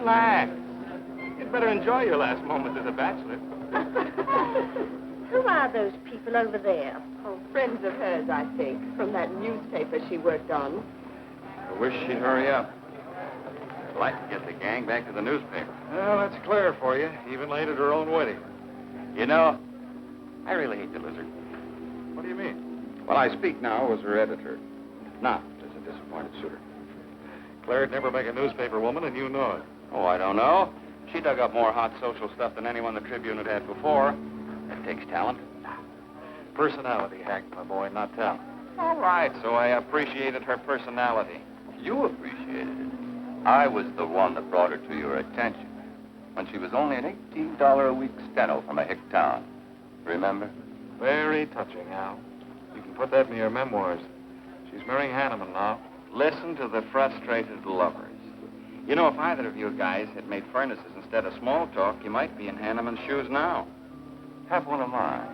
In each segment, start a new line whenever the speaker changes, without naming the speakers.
Relax. You'd better enjoy your last moment as a bachelor.
Who are those people over there?
Oh, friends of hers, I think, from that newspaper she worked on.
I wish she'd hurry up. I'd like to get the gang back to the newspaper.
Well, that's clear for you, even late at her own wedding.
You know, I really hate the lizard.
What do you mean?
Well, I speak now as her editor, not as a disappointed suitor.
Claire'd never make a newspaper woman, and you know it.
Oh, I don't know. She dug up more hot social stuff than anyone the Tribune had had before. That takes talent.
Personality, Hank, my boy, not talent.
All right, so I appreciated her personality.
You appreciated it. I was the one that brought her to your attention when she was only an $18 a week steno from a hick town. Remember?
Very touching, Al. You can put that in your memoirs. She's marrying Hanneman now.
Listen to the frustrated lovers. You know, if either of you guys had made furnaces instead of small talk, you might be in Hanneman's shoes now.
Have one of mine.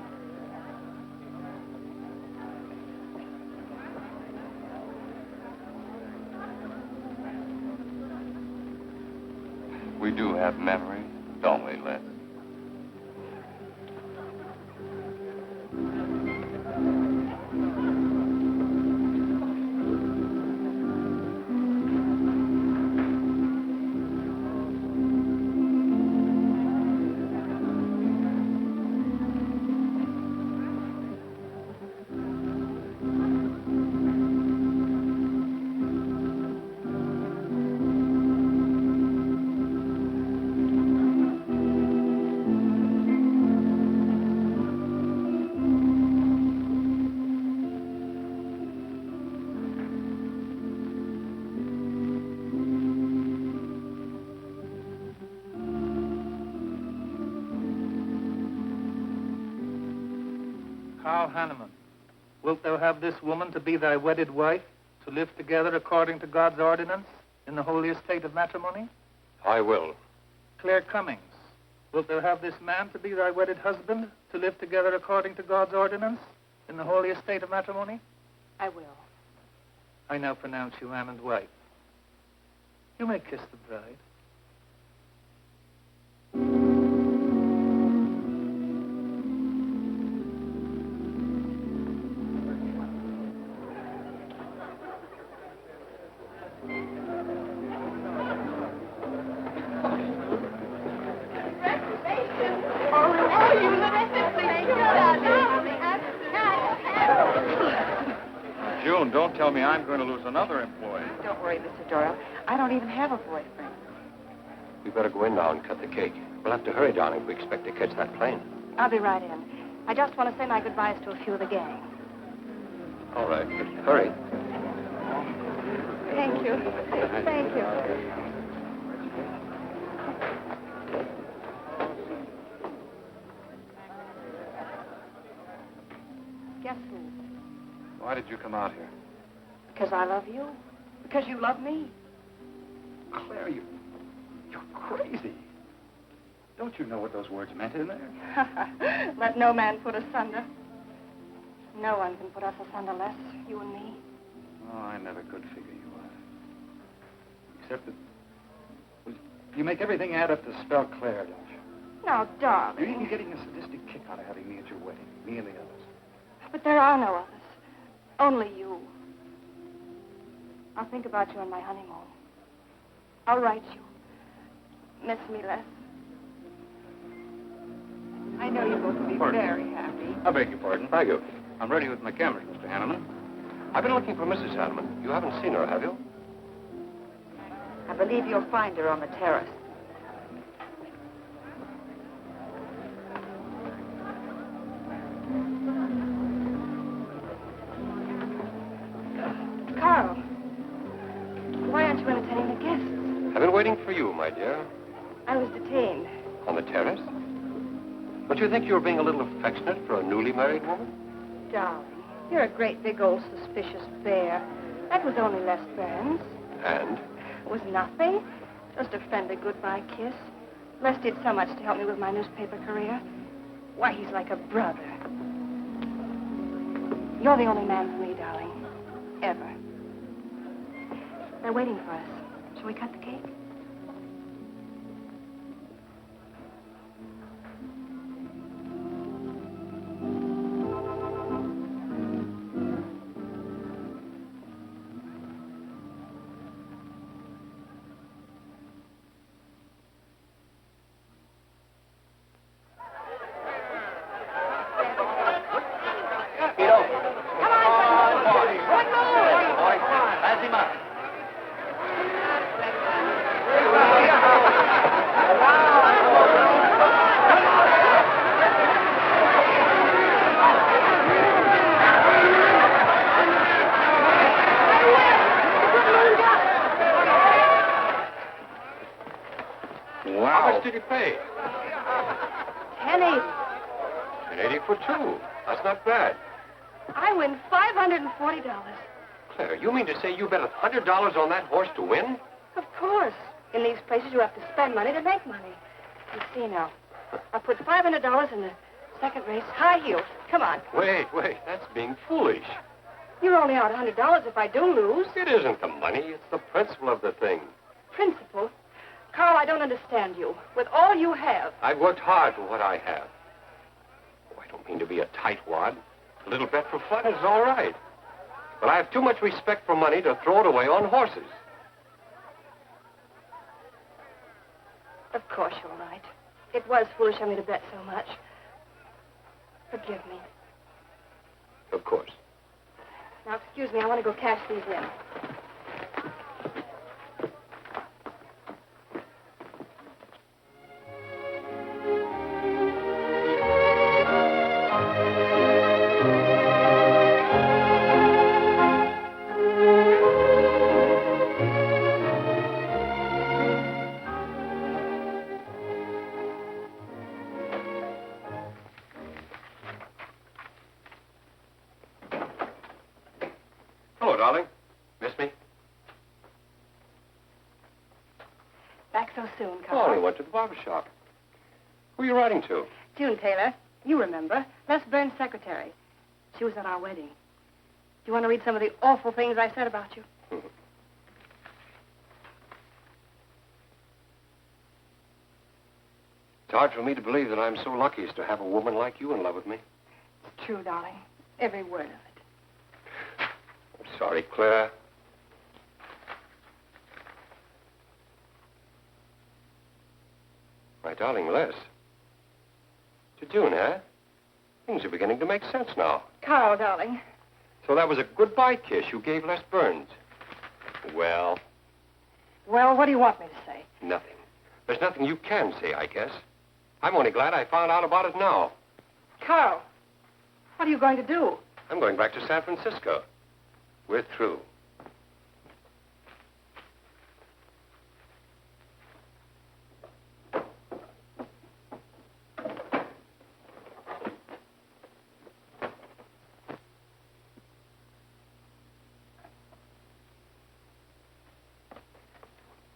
We do have memories, don't we, Les?
Hanneman, wilt thou have this woman to be thy wedded wife, to live together according to God's ordinance in the holy estate of matrimony?
I will.
Claire Cummings, wilt thou have this man to be thy wedded husband, to live together according to God's ordinance in the holy estate of matrimony?
I will.
I now pronounce you man and wife. You may kiss the bride.
June, don't tell me I'm going to lose another employee.
Don't worry, Mr. Doyle. I don't even have a boyfriend.
We better go in now and cut the cake. We'll have to hurry, darling, if we expect to catch that plane.
I'll be right in. I just want to say my goodbyes to a few of the gang.
All right, but hurry.
Thank you. Thank you. Guess who?
Why did you come out here?
Because I love you. Because you love me.
Claire, you're crazy. Don't you know what those words meant in there?
Let no man put asunder. No one can put us asunder less, you and me.
Oh, I never could figure you out. Except that... well, you make everything add up to spell Claire, don't you?
Now, darling.
You're even getting a sadistic kick out of having me at your wedding. Me and the others.
But there are no others. Only you. I'll think about you on my honeymoon. I'll write you. Miss me less.
I know you're going to be very happy.
I beg your pardon.
Thank you.
I'm ready with my cameras, Mr. Hanneman.
I've been looking for Mrs. Hanneman. You haven't seen her, have you?
I believe you'll find her on the terrace.
Carl, why aren't you entertaining the guests?
I've been waiting for you, my dear.
I was detained.
On the terrace? Don't you think you were being a little affectionate for a newly married woman?
Darling, you're a great big old suspicious bear. That was only Les Burns.
And?
It was nothing. Just a friendly goodbye kiss. Les did so much to help me with my newspaper career. Why, he's like a brother. You're the only man for me, darling. Ever. They're waiting for us. Shall we cut the cake?
Wow. How much did you pay?
$10.80.
$10.80 for two. That's not bad.
I win $540.
Claire, you mean to say you bet $100 on that horse to win?
Of course. In these places, you have to spend money to make money. You see now. I put $500 in the second race, high heels. Come on.
Wait. That's being foolish.
You're only out $100 if I do lose.
It isn't the money. It's the principle of the thing.
Principle? Carl, I don't understand you. With all you have.
I've worked hard for what I have. Oh, I don't mean to be a tightwad. A little bet for fun is all right. But I have too much respect for money to throw it away on horses.
Of course you're right. It was foolish of me to bet so much. Forgive me.
Of course.
Now, excuse me, I want to go cash these in.
Hello, darling. Miss me?
Back so soon,
Oh,
Carl.
I went to the barber shop. Who are you writing to?
June Taylor. You remember. Les Burns' secretary. She was at our wedding. Do you want to read some of the awful things I said about you?
It's hard for me to believe that I'm so lucky as to have a woman like you in love with me.
It's true, darling. Every word of it.
I'm sorry, Claire. My darling Les. To June, eh? Things are beginning to make sense now.
Carl, darling.
So that was a goodbye kiss you gave Les Burns. Well,
Well, what do you want me to say?
nothing. There's nothing you can say, I guess. I'm only glad I found out about it now.
Carl, what are you going to do?
I'm going back to San Francisco. We're through.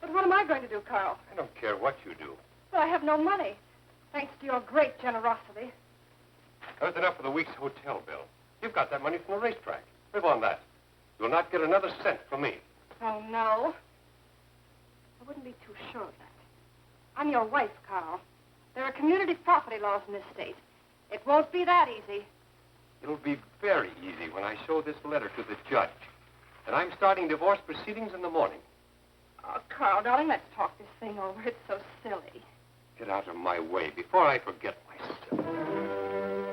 But what am I going to do, Carl?
I don't care what you do.
Well, I have no money. Thanks to your great generosity.
That's enough for the week's hotel bill. You've got that money from the racetrack. Live on that. You'll not get another cent from me.
Oh, no. I wouldn't be too sure of that. I'm your wife, Carl. There are community property laws in this state. It won't be that easy.
It'll be very easy when I show this letter to the judge. And I'm starting divorce proceedings in the morning.
Oh, Carl, darling, let's talk this thing over. It's so silly.
Get out of my way before I forget myself.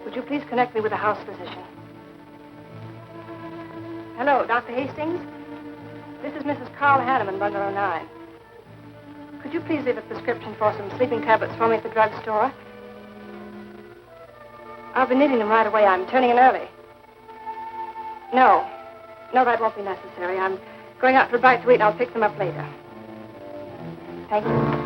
Would you please connect me with the house physician? Hello, Dr. Hastings? This is Mrs. Carl Hanneman, Bungalow 9. Could you please leave a prescription for some sleeping tablets for me at the drugstore? I'll be needing them right away. I'm turning in early. No, that won't be necessary. I'm going out for a bite to eat, and I'll pick them up later. Thank you.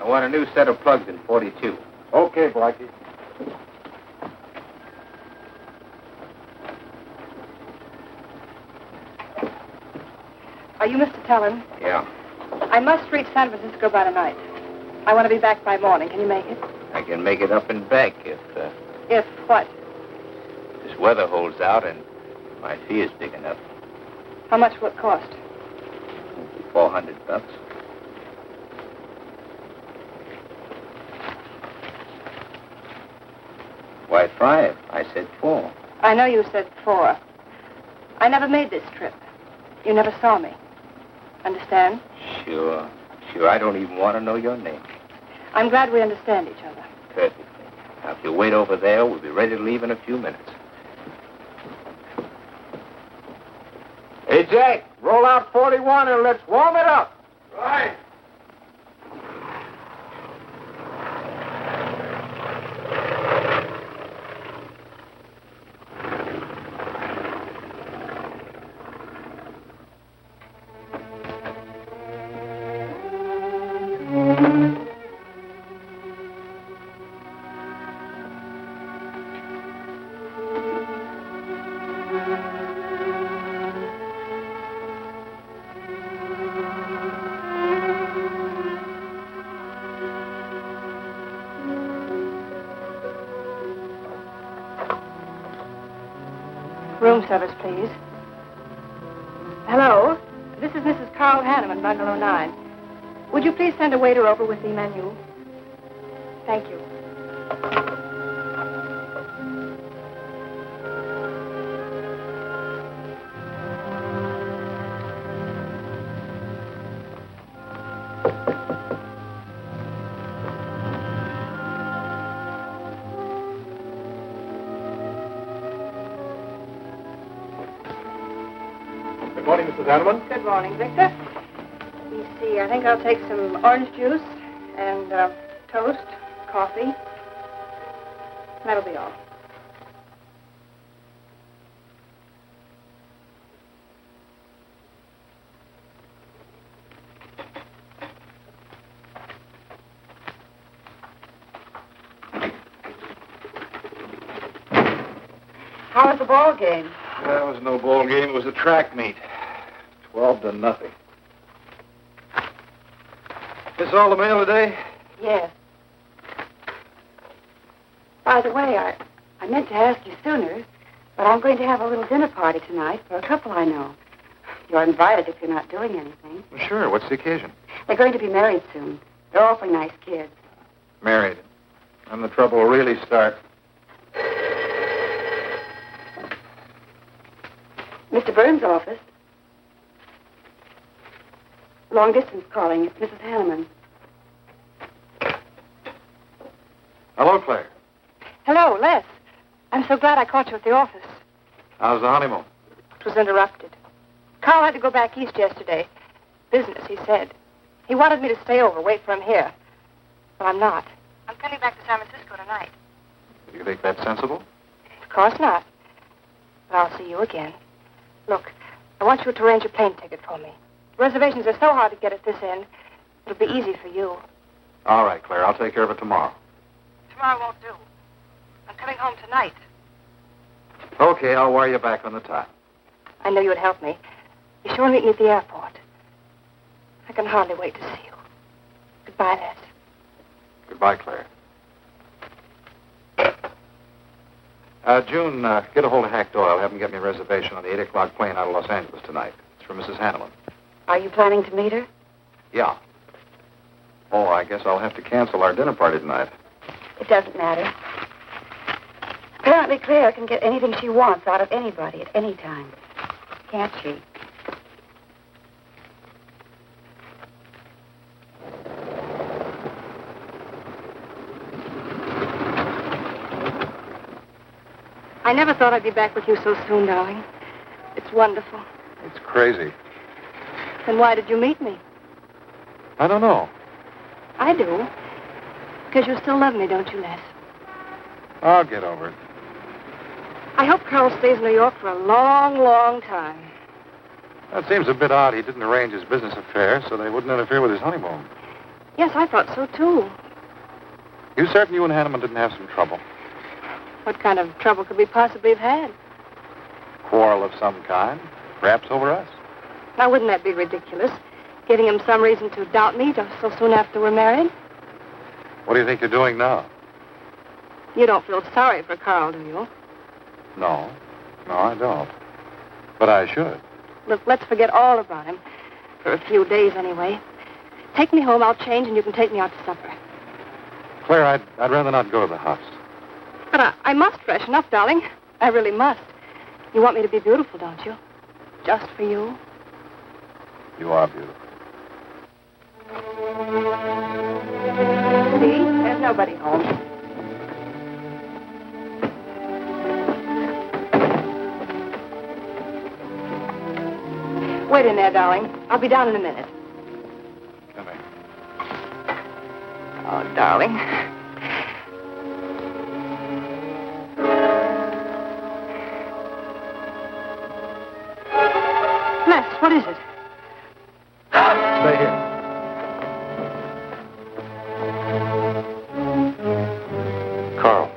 I want a new set of plugs in 42.
Okay, Blackie.
Are you Mr. Tellen?
Yeah.
I must reach San Francisco by tonight. I want to be back by morning. Can you make it?
I can make it up and back if
If what?
this weather holds out and my fee is big enough.
How much will it cost?
$400. Why 5? I said 4.
I know you said 4. I never made this trip. You never saw me. Understand?
Sure. I don't even want to know your name.
I'm glad we understand each other.
Perfectly. Now, if you wait over there, we'll be ready to leave in a few minutes.
Hey, Jack, roll out 41 and let's warm it up. Right.
Room service, please. Hello? This is Mrs. Carl Hanneman, Bungalow 9. Would you please send a waiter over with the menu? Thank you.
Good morning, Mrs. Hanneman.
Good morning, Victor. Let me see. I think I'll take some orange juice and toast, coffee. That'll be all.
How was the ball game?
That was no ball game. It was a track meet. 12-0. This all the mail today?
Yes. By the way, I meant to ask you sooner, but I'm going to have a little dinner party tonight for a couple I know. You're invited if you're not doing anything.
Well, sure. What's the occasion?
They're going to be married soon. They're awfully nice kids.
Married. And the trouble will really start.
Mr. Burns' office. Long distance calling. It's Mrs. Hanneman.
Hello, Claire.
Hello, Les. I'm so glad I caught you at the office.
How's the honeymoon?
It was interrupted. Carl had to go back east yesterday. Business, he said. He wanted me to stay over, wait for him here. But I'm not. I'm coming back to San Francisco tonight.
Do you think that's sensible?
Of course not. But I'll see you again. Look, I want you to arrange a plane ticket for me. Reservations are so hard to get at this end. It'll be easy for you.
All right, Claire. I'll take care of it tomorrow.
Tomorrow won't do. I'm coming home tonight.
Okay, I'll wire you back on the time.
I know you would help me. Be sure and meet me at the airport. I can hardly wait to see you. Goodbye, Les.
Goodbye, Claire. June, get a hold of Hack Doyle. Have him get me a reservation on the 8 o'clock plane out of Los Angeles tonight. It's for Mrs. Hanneman.
Are you planning to meet her?
Yeah. Oh, I guess I'll have to cancel our dinner party tonight.
It doesn't matter. Apparently, Claire can get anything she wants out of anybody at any time. Can't she?
I never thought I'd be back with you so soon, darling. It's wonderful.
It's crazy.
Then why did you meet me?
I don't know.
I do. Because you still love me, don't you, Les?
I'll get over it.
I hope Carl stays in New York for a long, long time.
That seems a bit odd. He didn't arrange his business affairs, so they wouldn't interfere with his honeymoon.
Yes, I thought so, too.
You certain you and Hanneman didn't have some trouble?
What kind of trouble could we possibly have had?
Quarrel of some kind? Perhaps over us?
Now, wouldn't that be ridiculous? Giving him some reason to doubt me just so soon after we're married?
What do you think you're doing now?
You don't feel sorry for Carl, do you?
No. No, I don't. But I should.
Look, let's forget all about him. For a few days, anyway. Take me home, I'll change, and you can take me out to supper.
Claire, I'd rather not go to the house.
But I must freshen up, darling. I really must. You want me to be beautiful, don't you? Just for you?
You are beautiful.
See? There's nobody home. Wait in there, darling. I'll be down in a minute.
Come here.
Oh, darling. Les, what is it?
Stay here.
Carl.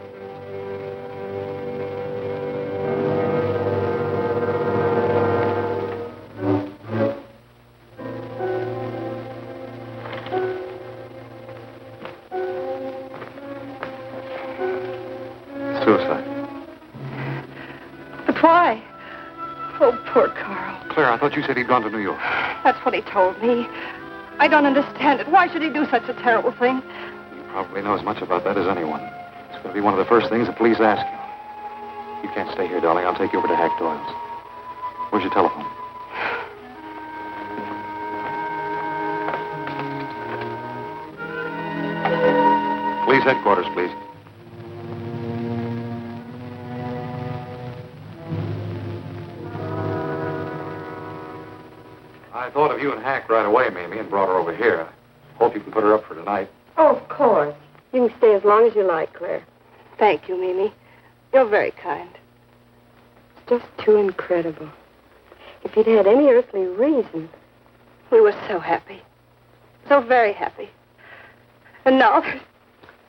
Suicide.
But why? Oh, poor Carl.
Claire, I thought you said he'd gone to New York.
That's what he told me. I don't understand it. Why should he do such a terrible thing?
You probably know as much about that as anyone. It's going to be one of the first things the police ask you. You can't stay here, darling. I'll take you over to Hack Doyle's. Where's your telephone? Police headquarters, please. I thought of you and Hack right away, Mamie, and brought her over here. Hope you can put her up for tonight.
Oh, of course. You can stay as long as you like, Claire.
Thank you, Mimi. You're very kind.
It's just too incredible. If he'd had any earthly reason.
We were so happy. So very happy. And now there's...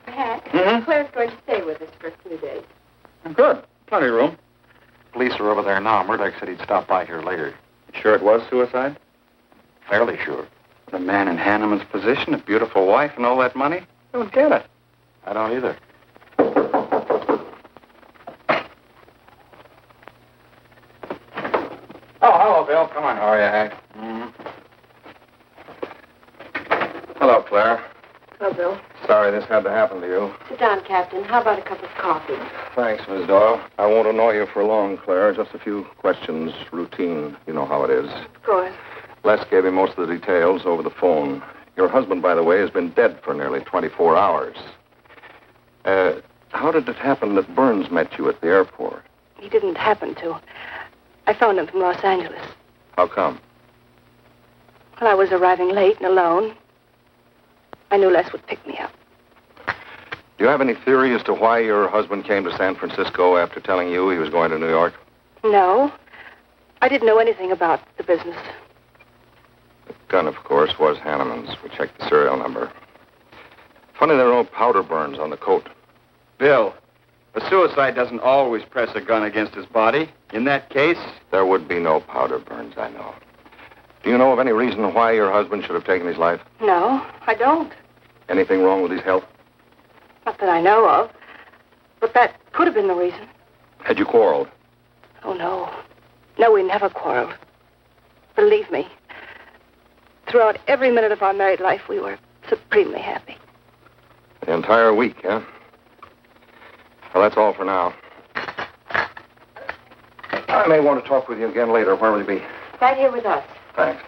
Hack,
Mhm.
Claire's going to stay with us for a few days.
Good. Plenty of room.
Police are over there now. Murdoch said he'd stop by here later.
Sure it was suicide?
Fairly sure.
The man in Hanneman's position, a beautiful wife and all that money? I don't get it.
I don't either.
Oh, hello, Bill. Come on. How are you, Hank? Hello, Claire.
Oh, Bill.
Sorry this had to happen to you.
Sit down, Captain. How about a cup of coffee?
Thanks, Miss Doyle. I won't annoy you for long, Claire. Just a few questions. Routine. You know how it is.
Of course.
Les gave me most of the details over the phone. Your husband, by the way, has been dead for nearly 24 hours. How did it happen that Burns met you at the airport?
He didn't happen to. I phoned him from Los Angeles.
How come?
Well, I was arriving late and alone. I knew Les would pick me up.
Do you have any theory as to why your husband came to San Francisco after telling you he was going to New York?
No. I didn't know anything about the business.
The gun, of course, was Hanneman's. We checked the serial number. Funny there are no powder burns on the coat.
Bill, a suicide doesn't always press a gun against his body. In that case...
There would be no powder burns, I know. Do you know of any reason why your husband should have taken his life?
No, I don't.
Anything wrong with his health?
Not that I know of. But that could have been the reason.
Had you quarreled?
Oh, no. No, we never quarreled. Believe me. Throughout every minute of our married life, we were supremely happy.
The entire week, huh? Well, that's all for now. I may want to talk with you again later. Where will you be?
Right here with us.
Thanks.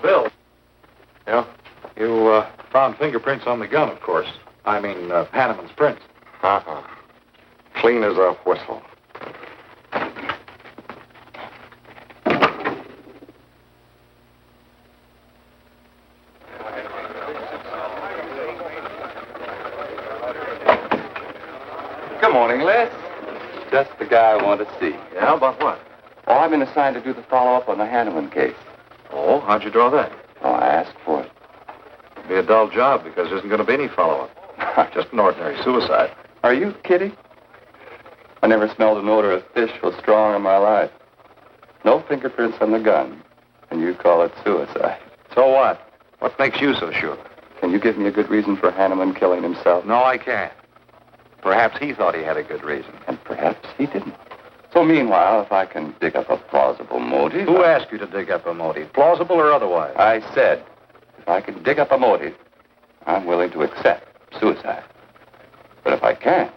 Bill. Yeah? You, found fingerprints on the gun, of course. I mean, Hanneman's prints.
Uh-huh. Clean as a whistle.
Good morning, Les. Just the guy I want to see.
Yeah, about what?
Oh, I've been assigned to do the follow-up on the Hanneman case.
Oh, how'd you draw that?
Oh, I asked for it.
Be a dull job because there isn't going to be any follow-up. Just an ordinary suicide.
Are you kidding? I never smelled an odor of fish so strong in my life. No fingerprints on the gun, and you call it suicide.
So what? What makes you so sure?
Can you give me a good reason for Hanneman killing himself?
No, I can't. Perhaps he thought he had a good reason.
And perhaps he didn't. So meanwhile, if I can dig up a plausible motive...
Who asked you to dig up a motive, plausible or otherwise?
I said, if I can dig up a motive, I'm willing to accept suicide. But if I can't,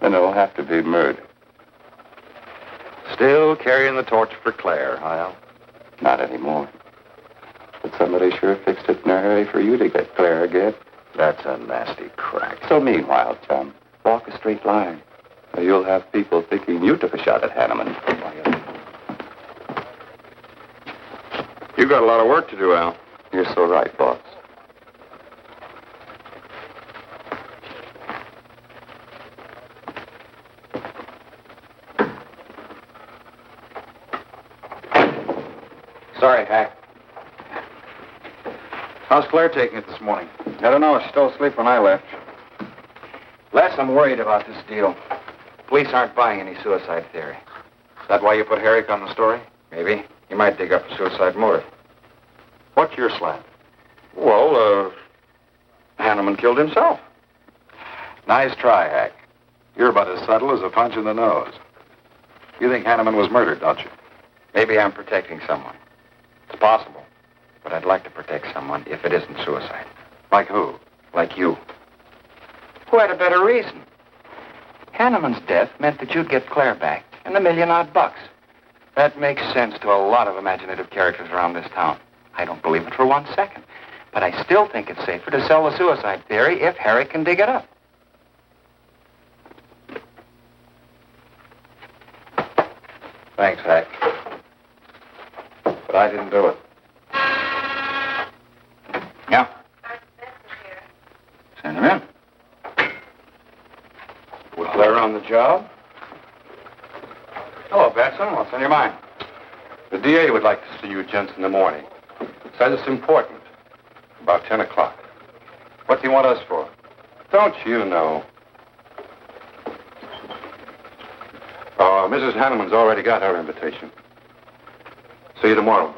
then it'll have to be murder.
Still carrying the torch for Claire, Hyle?
Not anymore. But somebody sure fixed it in a hurry for you to get Claire again.
That's a nasty crack.
So meanwhile, chum, walk a straight line. Or you'll have people thinking you took a shot at Hanneman.
You got a lot of work to do, Al.
You're so right, boss.
Sorry, Hack.
How's Claire taking it this morning?
I don't know. She's still asleep when I left. Les, I'm worried about this deal. Police aren't buying any suicide theory.
Is that why you put Herrick on the story?
Maybe. He might dig up a suicide motive.
What's your slant?
Well, Hanneman killed himself.
Nice try, Hack. You're about as subtle as a punch in the nose. You think Hanneman was murdered, don't you?
Maybe I'm protecting someone. It's possible. But I'd like to protect someone if it isn't suicide.
Like who?
Like you. Who had a better reason? Hanneman's death meant that you'd get Claire back and $1 million odd bucks. That makes sense to a lot of imaginative characters around this town. I don't believe it for 1 second. But I still think it's safer to sell the suicide theory if Harry can dig it up.
Thanks, Hack. But I didn't do it.
Yeah? Send him in.
Was Claire on the job?
Hello, Batson. What's on your mind?
The DA would like to see you gents in the morning. Says it's important. About 10 o'clock. What do you want us for? Don't you know? Mrs. Hanneman's already got her invitation. See you tomorrow.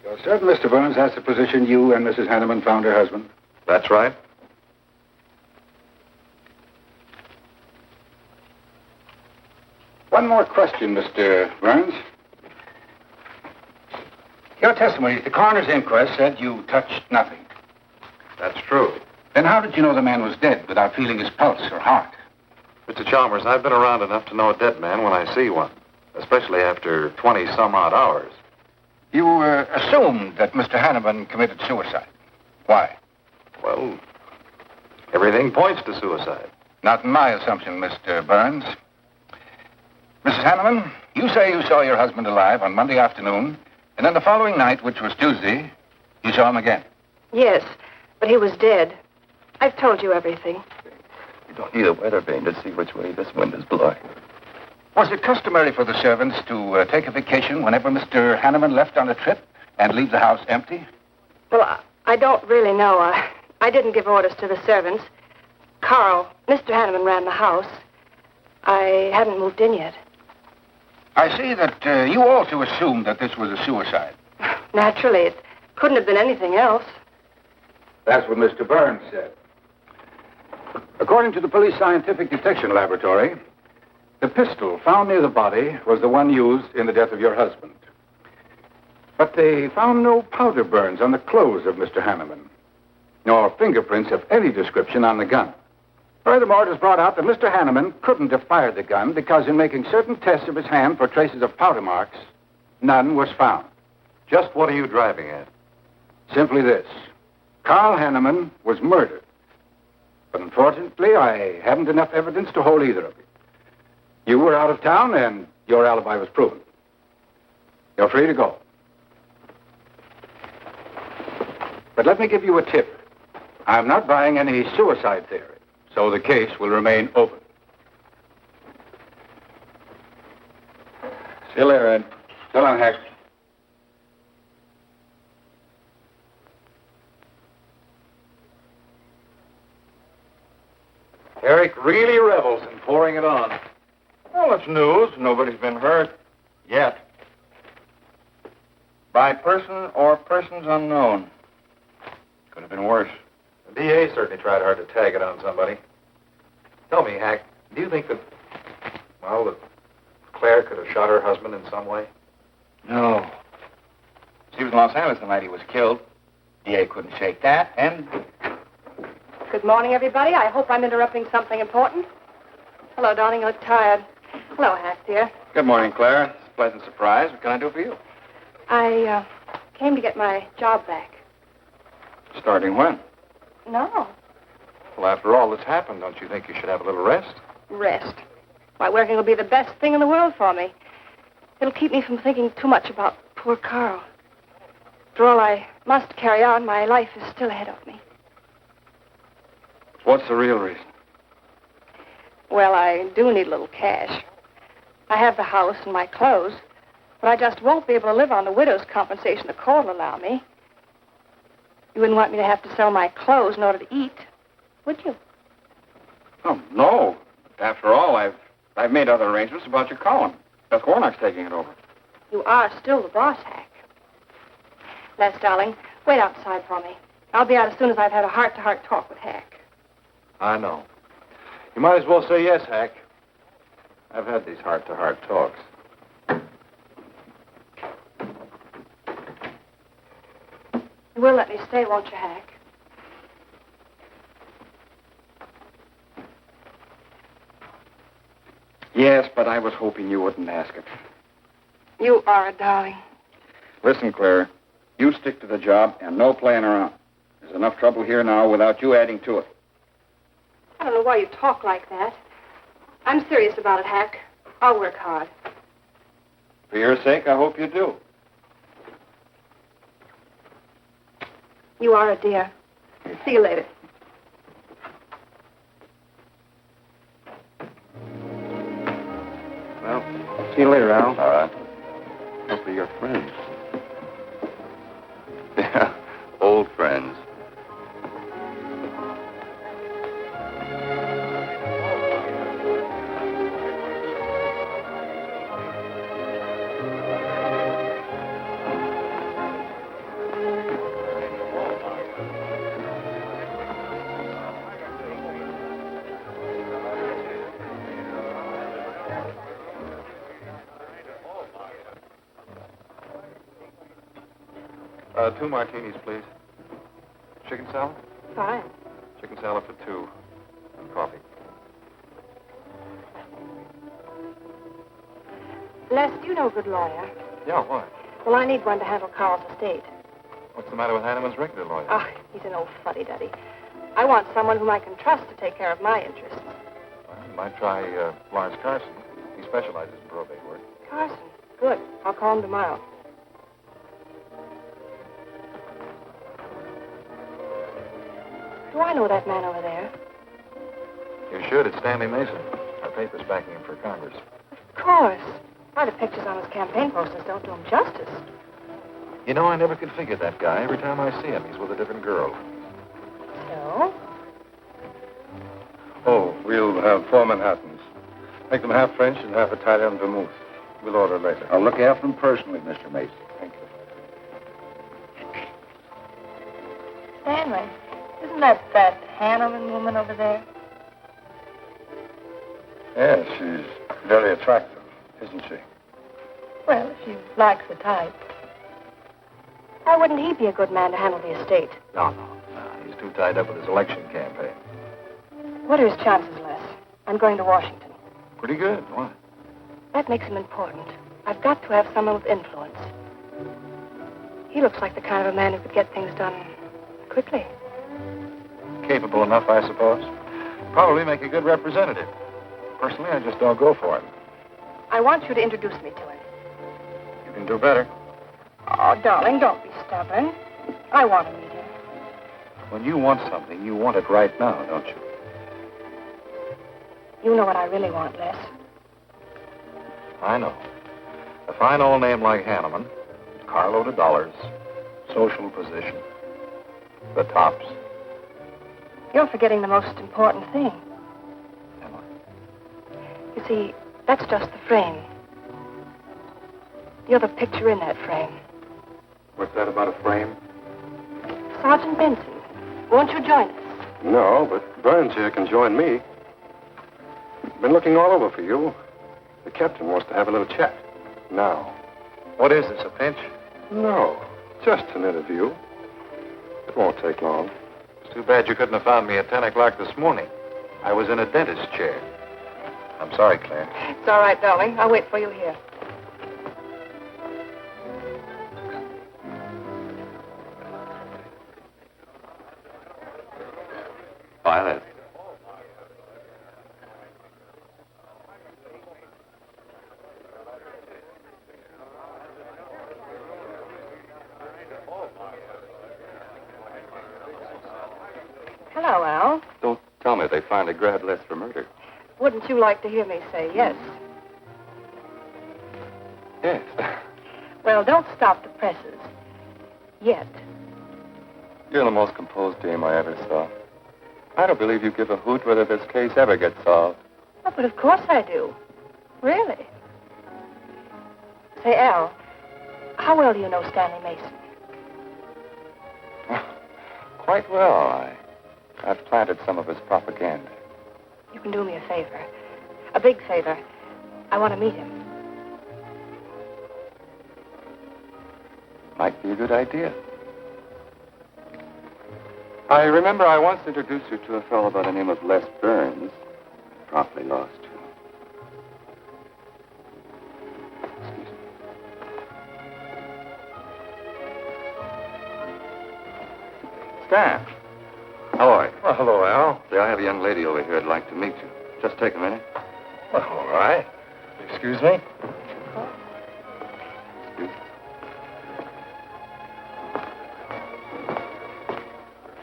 You're certain Mr. Burns has the position you and Mrs. Hanneman found her husband?
That's right.
One more question, Mr. Burns. Your testimony at the coroner's inquest said you touched nothing.
That's true.
Then how did you know the man was dead without feeling his pulse or heart?
Mr. Chalmers, I've been around enough to know a dead man when I see one, especially after 20-some-odd hours.
You assumed that Mr. Hanneman committed suicide. Why?
Well, everything points to suicide.
Not my assumption, Mr. Burns. Mrs. Hanneman, you say you saw your husband alive on Monday afternoon, and then the following night, which was Tuesday, you saw him again.
Yes, but he was dead. I've told you everything.
You don't need a weather vane to see which way this wind is blowing.
Was it customary for the servants to take a vacation whenever Mr. Hanneman left on a trip and leave the house empty?
Well, I don't really know. I didn't give orders to the servants. Carl, Mr. Hanneman ran the house. I hadn't moved in yet.
I see that you also assumed that this was a suicide.
Naturally, it couldn't have been anything else.
That's what Mr. Burns said. According to the Police Scientific Detection Laboratory, the pistol found near the body was the one used in the death of your husband. But they found no powder burns on the clothes of Mr. Hanneman, nor fingerprints of any description on the gun. Furthermore, it was brought out that Mr. Hanneman couldn't have fired the gun because in making certain tests of his hand for traces of powder marks, none was found.
Just what are you driving at?
Simply this. Carl Hanneman was murdered. But unfortunately, I haven't enough evidence to hold either of you. You were out of town, and your alibi was proven. You're free to go. But let me give you a tip. I'm not buying any suicide theory, so the case will remain open.
See you later, Ed.
So long, Hack.
Eric really revels in pouring it on.
Well, it's news. Nobody's been hurt. Yet. By person or persons unknown. Could have been worse.
The DA certainly tried hard to tag it on somebody. Tell me, Hack, do you think that Claire could have shot her husband in some way?
No. She was in Los Angeles the night he was killed. DA couldn't shake that, and...
Good morning, everybody. I hope I'm interrupting something important. Hello, darling. You look tired. Hello, Hack, dear.
Good morning, Claire. It's a pleasant surprise. What can I do for you?
I came to get my job back.
Starting when?
No.
Well, after all that's happened, don't you think you should have a little rest?
Rest. Why, working will be the best thing in the world for me. It'll keep me from thinking too much about poor Carl. After all, I must carry on. My life is still ahead of me.
What's the real reason?
Well, I do need a little cash. I have the house and my clothes, but I just won't be able to live on the widow's compensation the court will allow me. You wouldn't want me to have to sell my clothes in order to eat, would you?
Oh, no. After all, I've made other arrangements about your column. Beth Warnock's taking it over.
You are still the boss, Hack. Les, darling, wait outside for me. I'll be out as soon as I've had a heart-to-heart talk with Hack.
I know. You might as well say yes, Hack. I've had these heart-to-heart talks.
You will let me stay, won't you, Hack?
Yes, but I was hoping you wouldn't ask it.
You are a darling.
Listen, Claire, you stick to the job and no playing around. There's enough trouble here now without you adding to it.
I don't know why you talk like that. I'm serious about it, Hack. I'll work hard.
For your sake, I hope you do.
You are a dear. See you later.
Well, see you later, Al.
All right. Hopefully you're friends. Yeah, old friends.
Two martinis, please. Chicken salad?
Fine.
Chicken salad for two. And coffee.
Les, do you know a good lawyer?
Yeah, why?
Well, I need one to handle Carl's estate.
What's the matter with Hanneman's regular lawyer?
Ah, he's an old fuddy-duddy. I want someone whom I can trust to take care of my interests.
Well, you might try Lawrence Carson. He specializes in probate work.
Carson. Good. I'll call him tomorrow. Do I know that man over there?
You should. It's Stanley Mason. Our paper's backing him for Congress.
Of course. Why, the pictures on his campaign posters don't do him justice.
You know, I never could figure that guy. Every time I see him, he's with a different girl.
So?
Oh, we'll have 4 Manhattans. Make them half French and half Italian vermouth. We'll order later.
I'll look after him personally, Mr. Mason.
Thank you.
Stanley, isn't that Hanneman woman over there?
Yes, she's very attractive, isn't she?
Well, if she likes the type. Why wouldn't he be a good man to handle the estate?
No. He's too tied up with his election campaign.
What are his chances, Les? I'm going to Washington.
Pretty good. Why?
That makes him important. I've got to have someone with influence. He looks like the kind of a man who could get things done quickly.
Capable enough, I suppose. Probably make a good representative. Personally, I just don't go for him.
I want you to introduce me to him.
You can do better.
Oh, darling, don't be stubborn. I want to meet him.
When you want something, you want it right now, don't you?
You know what I really want, Les.
I know.
A fine old name like Hanneman, carload of dollars, social position, the tops.
You're forgetting the most important thing.
Am I?
You see, that's just the frame. You're the picture in that frame.
What's that about a frame?
Sergeant Benson, won't you join us?
No, but Burns here can join me. Been looking all over for you. The captain wants to have a little chat. Now.
What is this, a pinch?
No, just an interview. It won't take long.
It's too bad you couldn't have found me at 10 o'clock this morning. I was in a dentist's chair. I'm sorry, Claire.
It's all right, darling. I'll wait for you here.
Violet.
Hello, Al.
Don't tell me they finally grabbed Les for murder.
Wouldn't you like to hear me say yes?
Yes.
Well, don't stop the presses. Yet.
You're the most composed dame I ever saw. I don't believe you give a hoot whether this case ever gets solved.
Oh, but of course I do. Really. Say, Al, how well do you know Stanley Mason?
Quite well. I've planted some of his propaganda.
You can do me a favor. A big favor. I want to meet him.
Might be a good idea. I remember I once introduced you to a fellow by the name of Les Burns. Promptly lost you. Excuse me. Stan. How are you?
Well, hello, Al.
Say, I have a young lady over here I'd like to meet you. Just take a minute.
Well, all right. Excuse me?
Excuse me.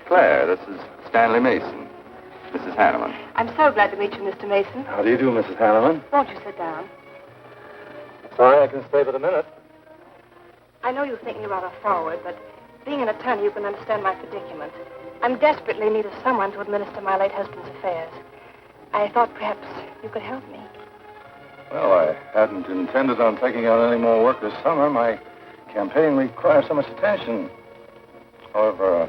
Claire, this is Stanley Mason. Mrs. Hanneman.
I'm so glad to meet you, Mr. Mason.
How do you do, Mrs. Hanneman?
Won't you sit down?
Sorry, I can stay but a minute.
I know you think me rather forward, but being an attorney, you can understand my predicament. I'm desperately in need of someone to administer my late husband's affairs. I thought perhaps you could help me.
Well, I hadn't intended on taking on any more work this summer. My campaign requires so much attention. However,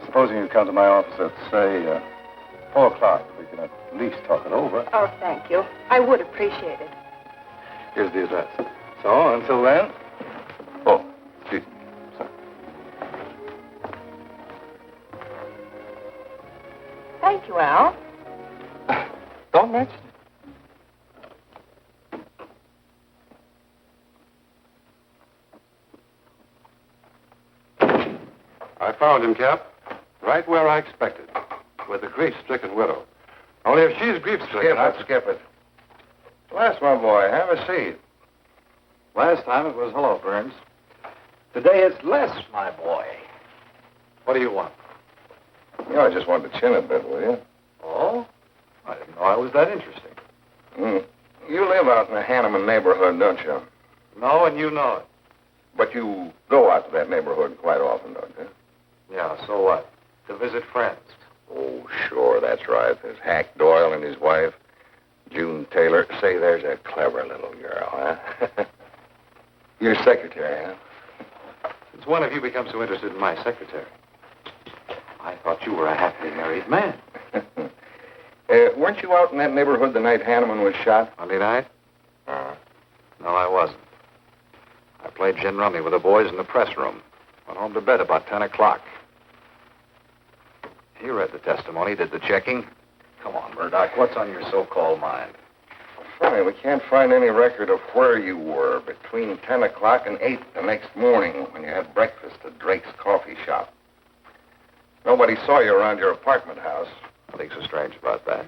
supposing you come to my office at, say, 4 o'clock, we can at least talk it over.
Oh, thank you. I would appreciate it.
Here's the address. So, until then...
Oh, excuse me. Sorry.
Thank you, Al.
Don't mention it.
I found him, Cap. Right where I expected. With a grief-stricken widow. Only if she's grief-stricken...
Skip it. Les, my boy, have a seat. Last time it was hello, Burns. Today it's Les, my boy. What do you want?
You know, I just wanted to chin a bit, will you?
Oh? I didn't know I was that interesting.
You live out in the Hanneman neighborhood, don't you?
No, and you know it.
But you go out to that neighborhood quite often, don't you?
Yeah, so what? To visit friends.
Oh, sure, that's right. There's Hack Doyle and his wife, June Taylor. Say, there's a clever little girl, huh? Your secretary, huh?
Since when have you become so interested in my secretary? I thought you were a happily married man.
Weren't you out in that neighborhood the night Hanneman was shot?
Monday night? No, I wasn't. I played gin rummy with the boys in the press room. Went home to bed about 10 o'clock. He read the testimony, did the checking. Come on, Murdoch, what's on your so-called mind?
Funny, we can't find any record of where you were between 10 o'clock and 8 the next morning when you had breakfast at Drake's coffee shop. Nobody saw you around your apartment house.
Nothing so strange about that.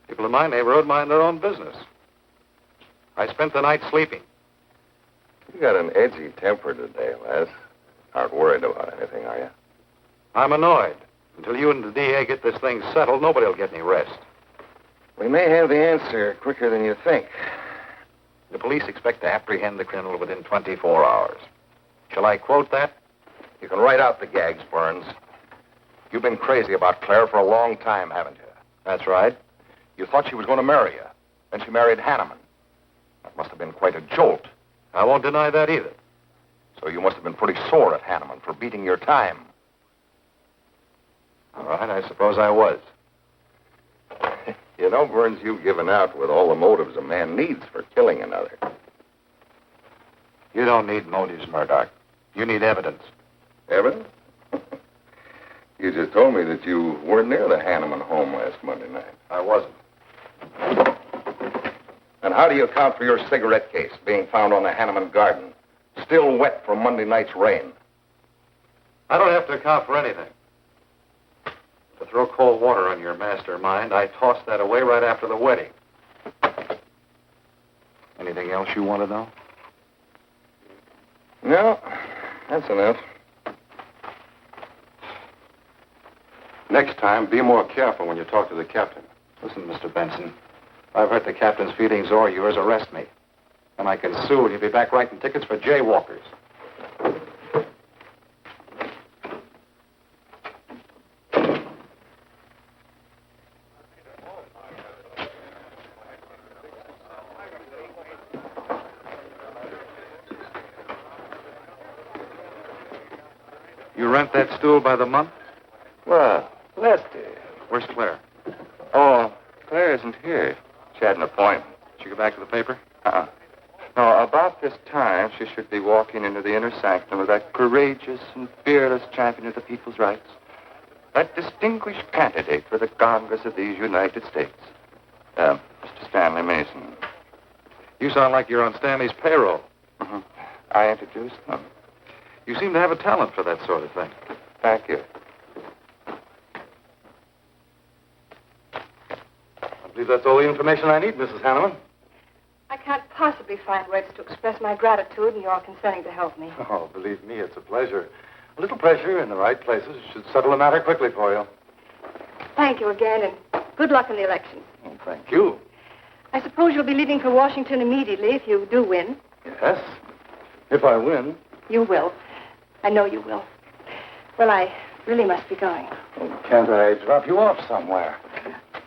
People in my neighborhood mind their own business. I spent the night sleeping.
You got an edgy temper today, Les. Aren't worried about anything, are you?
I'm annoyed. Until you and the DA get this thing settled, nobody will get any rest.
We may have the answer quicker than you think.
The police expect to apprehend the criminal within 24 hours. Shall I quote that?
You can write out the gags, Burns. You've been crazy about Claire for a long time, haven't you?
That's right.
You thought she was going to marry you. Then she married Hanneman. That must have been quite a jolt.
I won't deny that either.
So you must have been pretty sore at Hanneman for beating your time.
All right, I suppose I was.
You know, Burns, you've given out with all the motives a man needs for killing another.
You don't need motives, Murdoch. You need evidence.
Evidence? You just told me that you weren't near the Hanneman home last Monday night.
I wasn't.
And how do you account for your cigarette case being found on the Hanneman garden, still wet from Monday night's rain?
I don't have to account for anything. To throw cold water on your mastermind, I tossed that away right after the wedding. Anything else you want to know?
No, that's enough.
Next time, be more careful when you talk to the captain. Listen, Mr. Benson, if I've hurt the captain's feelings or yours, arrest me. And I can sue, and you'll be back writing tickets for jaywalkers. You rent that stool by the month?
Well, Lefty.
Where's Claire?
Oh, Claire isn't here. She had an appointment.
Did she go back to the paper?
No, about this time, she should be walking into the inner sanctum of that courageous and fearless champion of the people's rights. That distinguished candidate for the Congress of these United States. Mr. Stanley Mason.
You sound like you're on Stanley's payroll.
Mm-hmm. I introduced him.
You seem to have a talent for that sort of thing.
Thank you.
I believe that's all the information I need, Mrs. Hanneman.
I can't possibly find words to express my gratitude, and you're consenting to help me.
Oh, believe me, it's a pleasure. A little pressure in the right places should settle the matter quickly for you.
Thank you again, and good luck in the election.
Oh, thank you.
I suppose you'll be leaving for Washington immediately if you do win.
Yes, if I win.
You will. I know you will. Well, I really must be going.
Oh, can't I drop you off somewhere?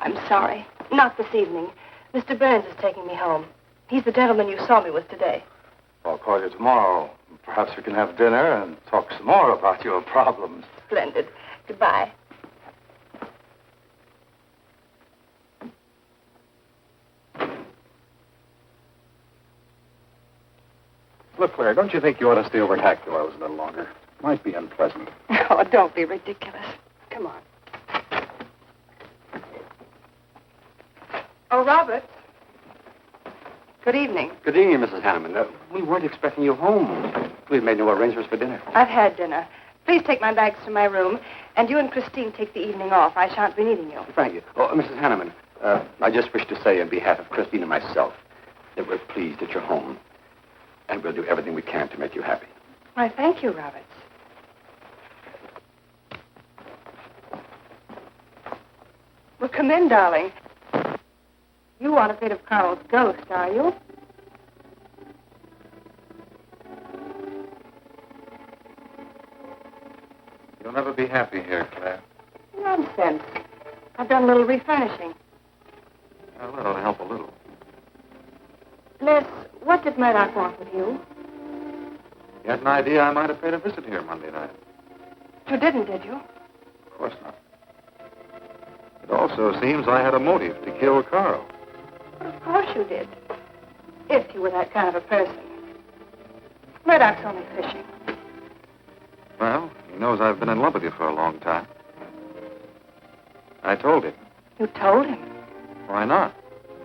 I'm sorry. Not this evening. Mr. Burns is taking me home. He's the gentleman you saw me with today.
I'll call you tomorrow. Perhaps we can have dinner and talk some more about your problems.
Splendid. Goodbye.
Look, Claire, don't you think you ought to stay over at Hackdor's a little longer? Might be unpleasant.
Oh, don't be ridiculous. Come on. Oh, Robert. Good evening.
Good evening, Mrs. Hanneman. We weren't expecting you home. We've made no arrangements for dinner.
I've had dinner. Please take my bags to my room, and you and Christine take the evening off. I shan't be needing you.
Thank you. Oh, Mrs. Hanneman, I just wish to say on behalf of Christine and myself that we're pleased that you're home, and we'll do everything we can to make you happy.
Why, thank you, Roberts. Well, come in, darling. You aren't afraid of Carl's ghost, are you?
You'll never be happy here, Claire.
Nonsense. I've done a little refurnishing.
Well, that'll help a little.
Les, what did Murdoch want with you?
You had an idea I might have paid a visit here Monday night.
You didn't, did you?
Of course not. It also seems I had a motive to kill Carl.
But of course you did. If you were that kind of a person. Murdoch's only fishing.
Well, he knows I've been in love with you for a long time. I told him.
You told him?
Why not?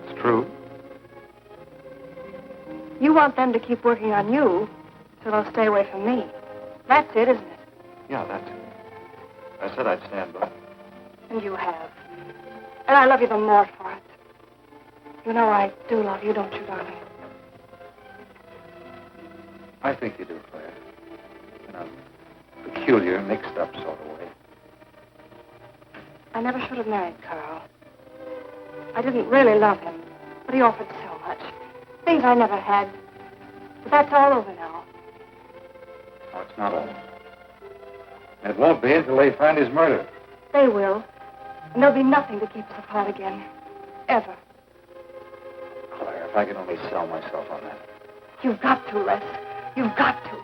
It's true.
You want them to keep working on you, so they'll stay away from me. That's it, isn't it?
Yeah, that's it. I said I'd stand by.
And you have. And I love you the more for it. You know I do love you, don't you, darling?
I think you do, Claire. In a peculiar, mixed-up sort of way.
I never should have married Carl. I didn't really love him, but he offered so much. Things I never had. But that's all over now.
No, it's not over. It won't be until they find his murder.
They will. And there'll be nothing to keep us apart again. Ever.
Claire, if I could only sell myself on that.
You've got to, Les. You've got to.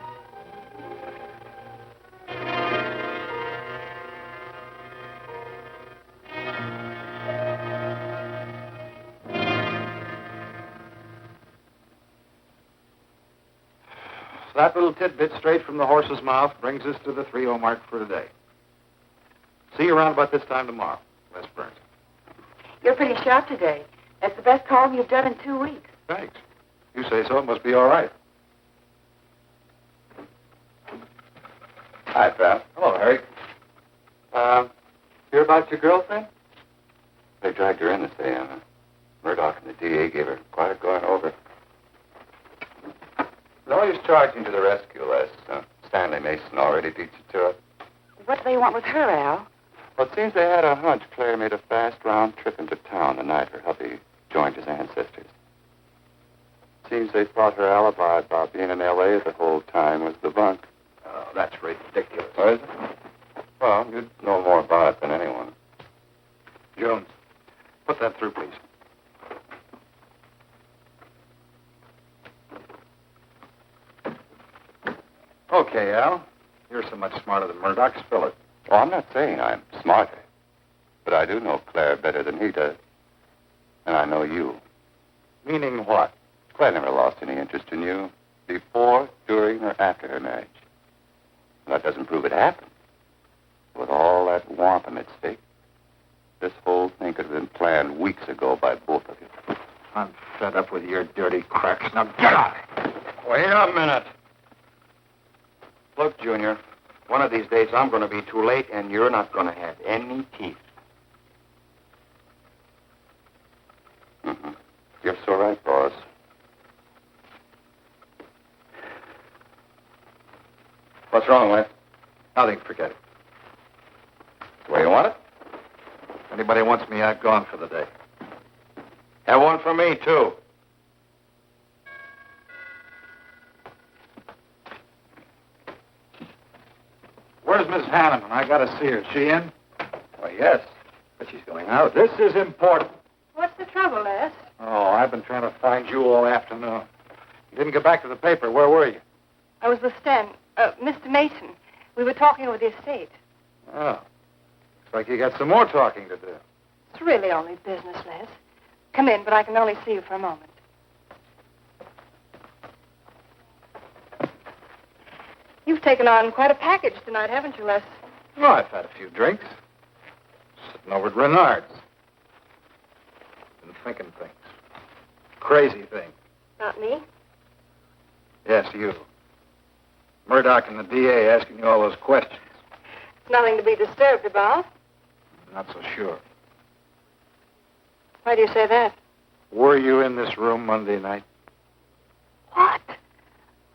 That little tidbit straight from the horse's mouth brings us to the 3:00 mark for today. See you around about this time tomorrow, Les Burns.
You're pretty sharp today. That's the best call you've done in 2 weeks.
Thanks. You say so, it must be all right.
Hi, pal.
Hello, Harry.
Hear about your girlfriend? They dragged her in this day, Anna. Murdoch and the DA gave her quite a going over. No use charging to the rescue, Les. Stanley Mason already beat you to it.
What do they want with her, Al?
Well, it seems they had a hunch Claire made a fast round trip into town the night her hubby joined his ancestors. Seems they thought her alibi about being in L.A. the whole time was the bunk.
Oh, that's ridiculous.
What is it? Well, you'd know more about it than anyone.
Jones, put that through, please. Okay, Al. You're so much smarter than Murdoch. Spill it.
Well, I'm not saying I'm smarter, but I do know Claire better than he does. And I know you.
Meaning what?
Claire never lost any interest in you before, during, or after her marriage. That doesn't prove it happened. With all that warmth in its face, this whole thing could have been planned weeks ago by both of you.
I'm fed up with your dirty cracks. Now get out!
Wait a minute. Look, Junior, one of these days I'm going to be too late and you're not going to have any teeth.
Mm-hmm. You're so right, boss.
What's wrong, Wes?
Nothing, forget it.
The way you want it?
Anybody wants me, I've gone for the day.
Have one for me, too.
Where's Miss Hanneman? I gotta see her. Is she in?
Why, yes.
But she's going out. This is important.
What's the trouble, Les?
Oh, I've been trying to find you all afternoon. You didn't get back to the paper. Where were you?
I was with Mr. Mason. We were talking over the estate.
Oh. Looks like you got some more talking to do.
It's really only business, Les. Come in, but I can only see you for a moment. You've taken on quite a package tonight, haven't you, Les?
Oh, I've had a few drinks. Sitting over at Renard's. Been thinking things. Crazy things.
Not me.
Yes, you. Murdoch and the DA asking you all those questions.
It's nothing to be disturbed about.
Not so sure.
Why do you say that?
Were you in this room Monday night?
What?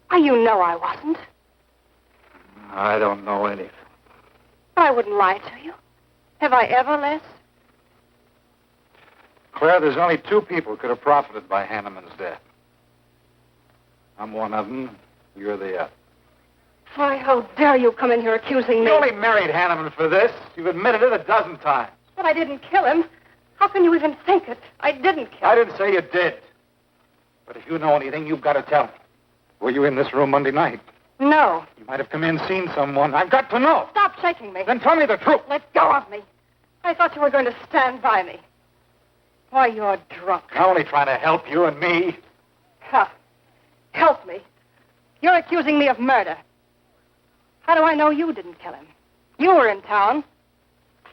Why, you know I wasn't.
I don't know anything.
But I wouldn't lie to you. Have I ever, Les?
Claire, there's only 2 people could have profited by Hanneman's death. I'm one of them. You're the other.
Why, how dare you come in here accusing me?
You only married Hanneman for this. You've admitted it a dozen times.
But I didn't kill him. How can you even think it? I didn't kill him.
I didn't say you did. But if you know anything, you've got to tell me. Were you in this room Monday night?
No.
You might have come in, seen someone. I've got to know.
Stop shaking me.
Then tell me the truth.
Let go of me. I thought you were going to stand by me. Why, you're drunk.
I'm only trying to help you and me.
Huh. Help me. You're accusing me of murder. How do I know you didn't kill him? You were in town.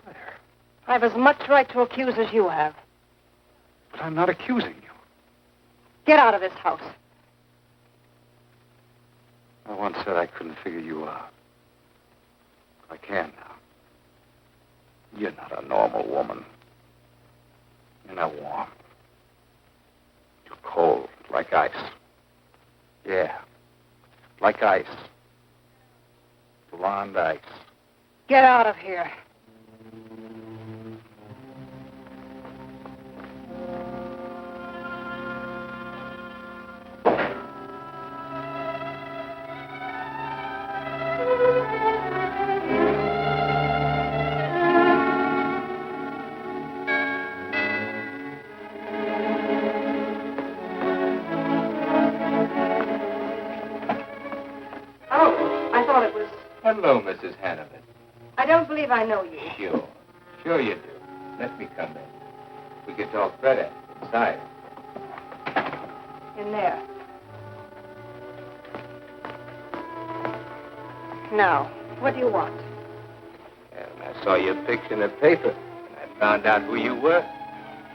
Claire.
I've as much right to accuse as you have.
But I'm not accusing you.
Get out of this house.
I once said I couldn't figure you out. I can now. You're not a normal woman. You're not warm. You're cold, like ice. Yeah, like ice. Blonde ice.
Get out of here.
Hello, Mrs. Hanneman.
I don't believe I know you.
Sure. Sure you do. Let me come in. We can talk better inside.
In there. Now, what do you want?
Well, I saw your picture in the paper, and I found out who you were.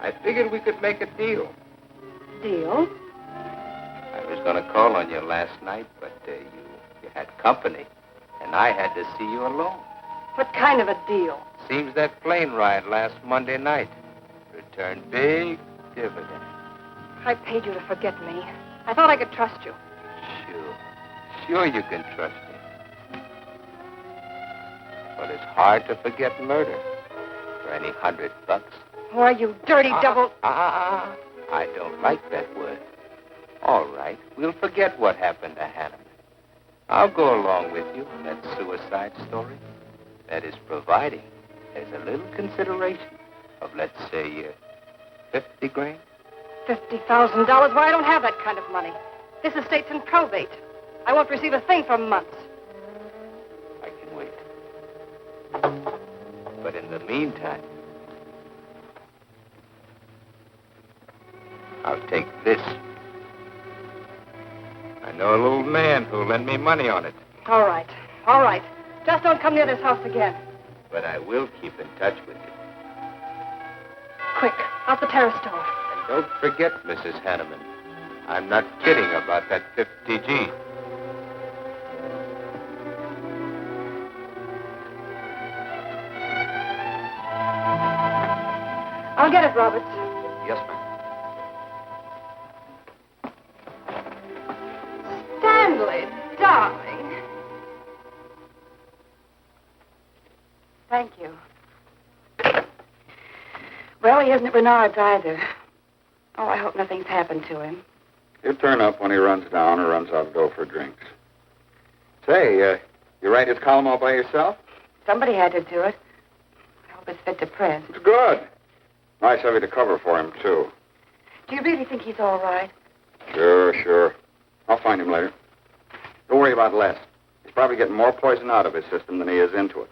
I figured we could make a deal.
Deal?
I was going to call on you last night, but you had company, and I had to see you alone.
What kind of a deal?
Seems that plane ride last Monday night returned big dividend.
I paid you to forget me. I thought I could trust you.
Sure. Sure you can trust me. But it's hard to forget murder for any $100.
Why, you dirty devil.
I don't like that word. All right, we'll forget what happened to Hanneman. I'll go along with you on that suicide story. That is, providing there's a little consideration of, let's say, 50 grand.
$50,000? Why, I don't have that kind of money. This estate's in probate. I won't receive a thing for months.
I can wait. But in the meantime, I'll take this. I know a little man who'll lend me money on it.
All right. All right. Just don't come near this house again.
But I will keep in touch with you.
Quick, out the terrace door.
And don't forget, Mrs. Hanneman, I'm not kidding about that 50G.
I'll get it, Roberts.
Yes, ma'am.
Stanley, darling.
Thank you. Well, he isn't at Bernard's either. Oh, I hope nothing's happened to him.
He'll turn up when he runs down or runs out to go for drinks. Say, you write his column all by yourself?
Somebody had to do it. I hope it's fit to print.
It's good. Nice of you to cover for him, too.
Do you really think he's all right?
Sure. I'll find him later. Don't worry about Les. He's probably getting more poison out of his system than he is into it.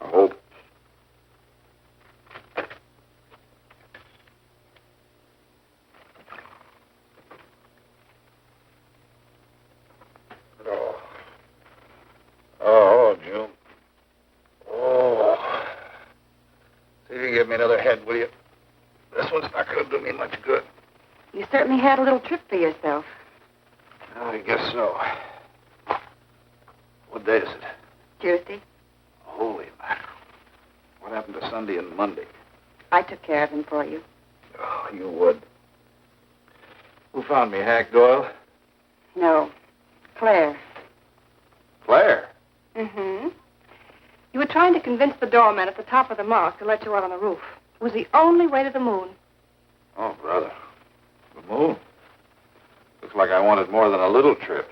I hope.
Oh, June. Oh. See if you can give me another head, will you? This one's not going to do me much good.
You certainly had a little trip for yourself.
I guess so. What day is it?
Tuesday.
Holy mackerel. What happened to Sunday and Monday?
I took care of him for you.
Oh, you would. Who found me, Hack Doyle?
No. Claire.
Claire?
Mm-hmm. You were trying to convince the doorman at the top of the mark to let you out on the roof. It was the only way to the moon.
Oh, brother. The moon? Looks like I wanted more than a little trip.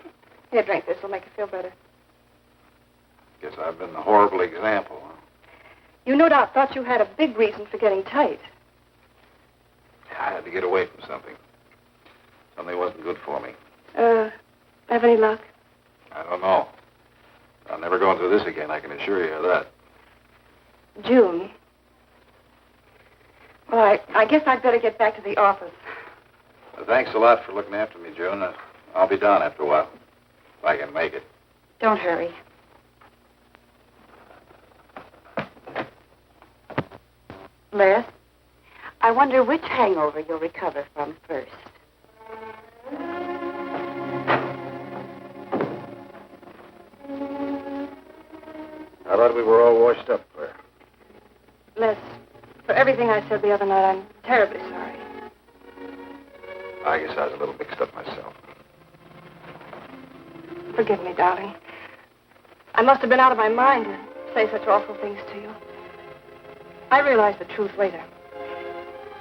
Here, drink this. It'll make you feel better.
Guess I've been the horrible example, huh?
You no doubt thought you had a big reason for getting tight.
I had to get away from something. Something wasn't good for me.
Have any luck?
I don't know. I'll never go through this again, I can assure you of that.
June. Well, I guess I'd better get back to the office.
Well, thanks a lot for looking after me, June. I'll be down after a while, if I can make it.
Don't hurry. Les, I wonder which hangover you'll recover from first.
I thought we were all washed up, Claire.
Les, for everything I said the other night, I'm terribly sorry.
I guess I was a little mixed up myself.
Forgive me, darling. I must have been out of my mind to say such awful things to you. I realized the truth later.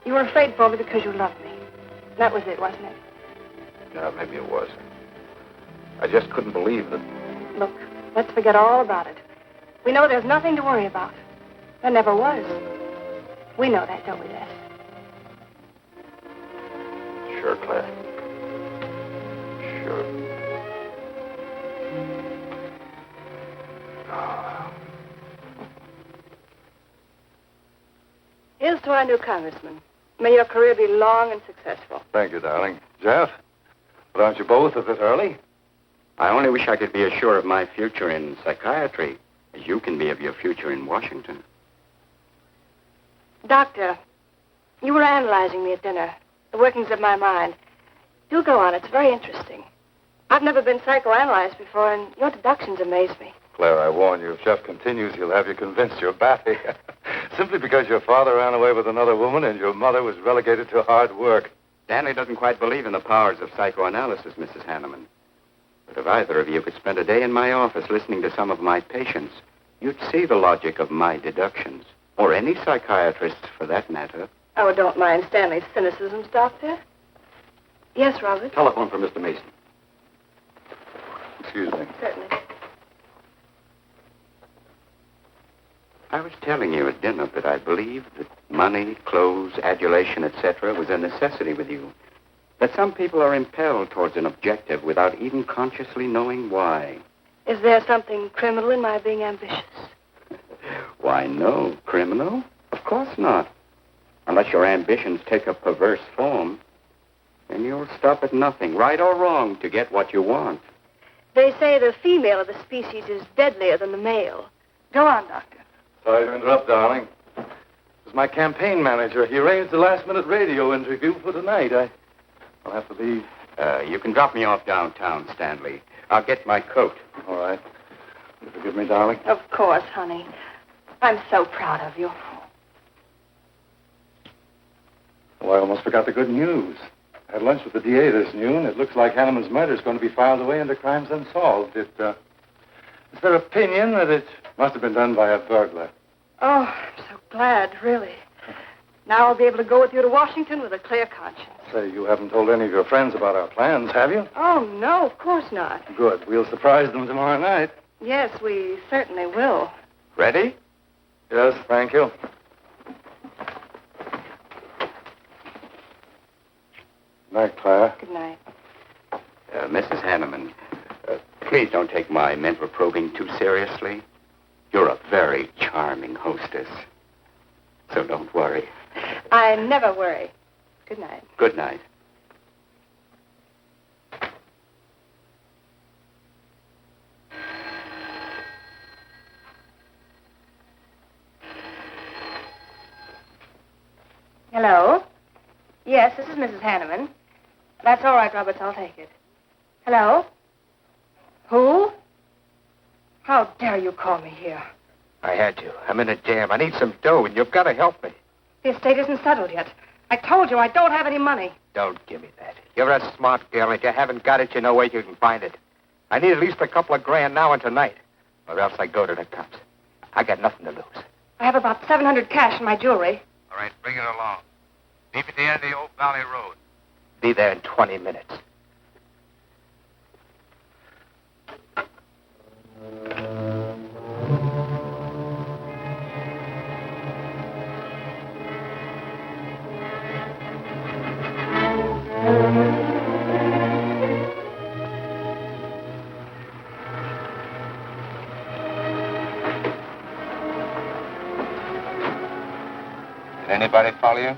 You were afraid for me because you loved me. That was it, wasn't it?
Yeah, maybe it was. I just couldn't believe that.
Look, let's forget all about it. We know there's nothing to worry about. There never was. We know that, don't we, Les?
Sure, Claire. Sure.
to our new congressman. May your career be long and successful.
Thank you, darling. Jeff, but aren't you both a bit early?
I only wish I could be as sure of my future in psychiatry as you can be of your future in Washington.
Doctor, you were analyzing me at dinner, the workings of my mind. Do go on. It's very interesting. I've never been psychoanalyzed before, and your deductions amaze me.
Claire, I warn you, if Jeff continues, he'll have you convinced you're batty. Simply because your father ran away with another woman and your mother was relegated to hard work.
Stanley doesn't quite believe in the powers of psychoanalysis, Mrs. Hanneman. But if either of you could spend a day in my office listening to some of my patients, you'd see the logic of my deductions. Or any psychiatrist's, for that matter.
Oh, don't mind Stanley's cynicisms, Doctor. Yes, Robert?
Telephone for Mr. Mason.
Excuse me.
Certainly.
I was telling you at dinner that I believed that money, clothes, adulation, etc. was a necessity with you. That some people are impelled towards an objective without even consciously knowing why.
Is there something criminal in my being ambitious?
Why, no. Criminal? Of course not. Unless your ambitions take a perverse form. Then you'll stop at nothing, right or wrong, to get what you want.
They say the female of the species is deadlier than the male. Go on, Doctor.
Sorry to interrupt, darling. This is my campaign manager. He arranged the last-minute radio interview for tonight. I'll have to leave.
You can drop me off downtown, Stanley. I'll get my coat.
All right. You forgive me, darling?
Of course, honey. I'm so proud of you.
Oh, I almost forgot the good news. I had lunch with the DA this noon. It looks like Hanneman's murder is going to be filed away under crimes unsolved. It's their opinion that it must have been done by a burglar.
Oh, I'm so glad, really. Now I'll be able to go with you to Washington with a clear conscience.
Say, you haven't told any of your friends about our plans, have you?
Oh, no, of course not.
Good. We'll surprise them tomorrow night.
Yes, we certainly will.
Ready?
Yes, thank you. Night, Claire.
Good night.
Mrs. Hanneman, please don't take my mental probing too seriously. You're a very charming hostess. So don't worry.
I never worry. Good night.
Good night.
Hello? Yes, this is Mrs. Hanneman. That's all right, Roberts. I'll take it. Hello? Who? How dare you call me here?
I had you. I'm in a jam. I need some dough, and you've got to help me.
The estate isn't settled yet. I told you I don't have any money.
Don't give me that. You're a smart girl, and if you haven't got it, you know where you can find it. I need at least a couple of grand now and tonight, or else I go to the cops. I got nothing to lose.
I have about $700 cash in my jewelry.
All right, bring it along. Meet at the end of the Old Valley Road. Be there in 20 minutes.
Did anybody follow you?